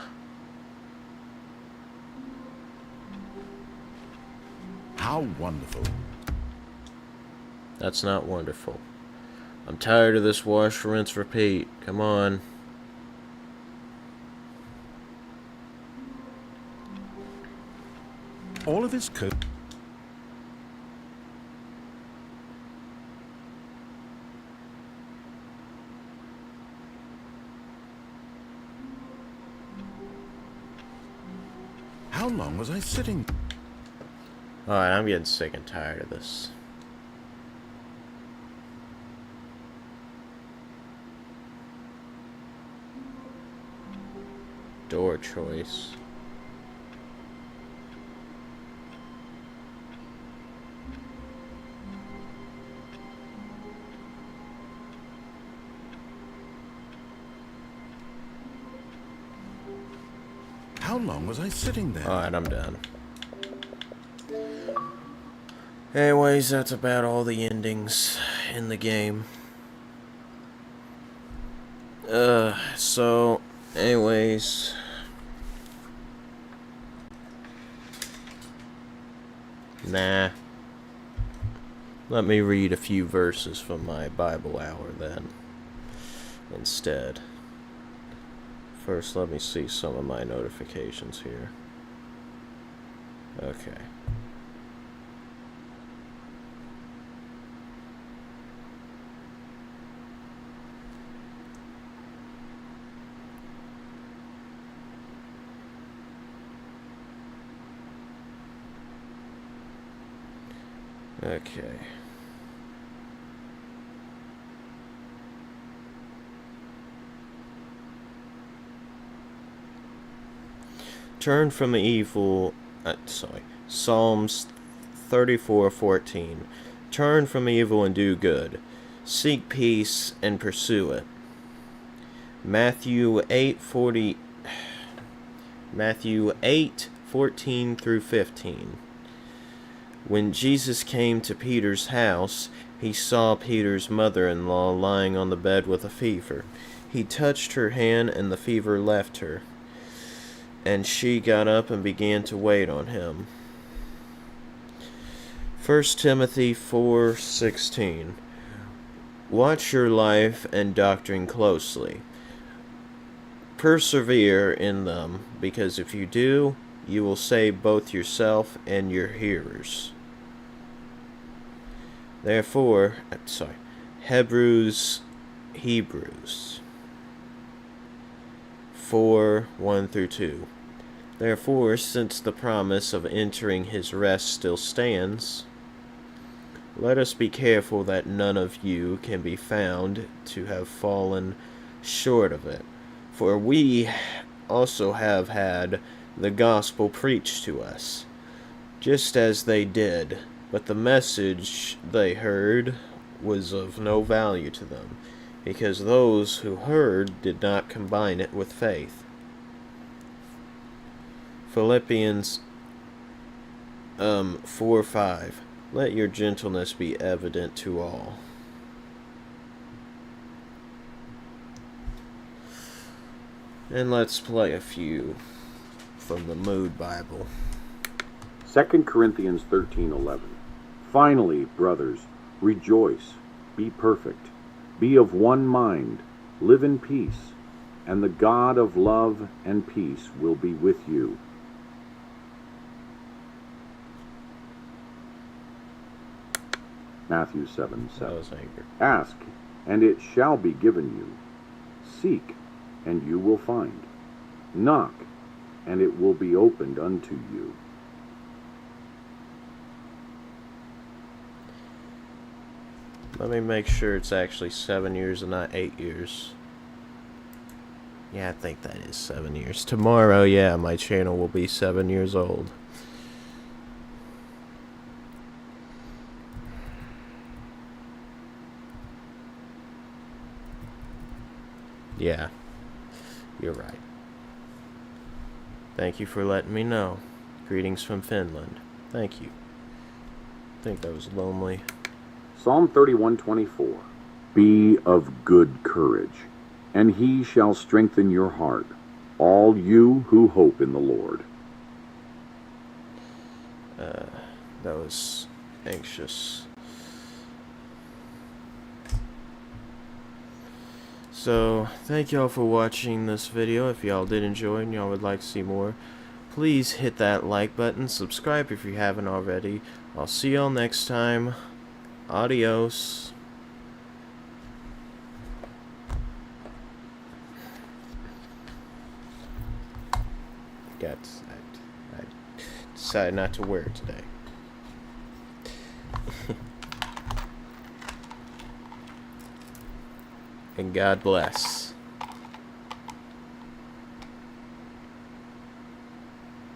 How wonderful. That's not wonderful. I'm tired of this wash, rinse, repeat. Come on. All of his co. How long was I sitting? Alright, I'm getting sick and tired of this. Door choice. How long was I sitting there? Alright, I'm done. Anyways, that's about all the endings in the game. So, anyways. Nah. Let me read a few verses from my Bible hour then. Instead. First, let me see some of my notifications here. Okay. Okay. Turn from evil. Psalms 34:14. Turn from evil and do good. Seek peace and pursue it. Matthew 8:14 through 15. When Jesus came to Peter's house, he saw Peter's mother-in-law lying on the bed with a fever. He touched her hand, and the fever left her, and she got up and began to wait on him. 1 Timothy 4:16. Watch your life and doctrine closely. Persevere in them, because if you do, you will save both yourself and your hearers. Therefore, Hebrews 4:1-2. Therefore, since the promise of entering his rest still stands, Let us be careful that none of you can be found to have fallen short of it. For we also have had the gospel preached to us, just as they did, but the message they heard was of no value to them, because those who heard did not combine it with faith. Philippians 4:5. Let your gentleness be evident to all. And let's play a few from the Mood Bible. 2 Corinthians 13:11. Finally, brothers, rejoice, be perfect, be of one mind, live in peace, and the God of love and peace will be with you. Matthew 7:7. That was anger. Ask, and it shall be given you. Seek, and you will find. Knock, and it will be opened unto you. Let me make sure it's actually 7 years and not 8 years. Yeah, I think that is 7 years. Tomorrow, yeah, my channel will be 7 years old. Yeah, you're right. Thank you for letting me know. Greetings from Finland. Thank you. I think that was lonely. Psalm 31:24. Be of good courage, and he shall strengthen your heart, all you who hope in the Lord. That was anxious. So, thank y'all for watching this video. If y'all did enjoy and y'all would like to see more, please hit that like button, subscribe if you haven't already. I'll see y'all next time. Adios. I decided not to wear it today. And God bless.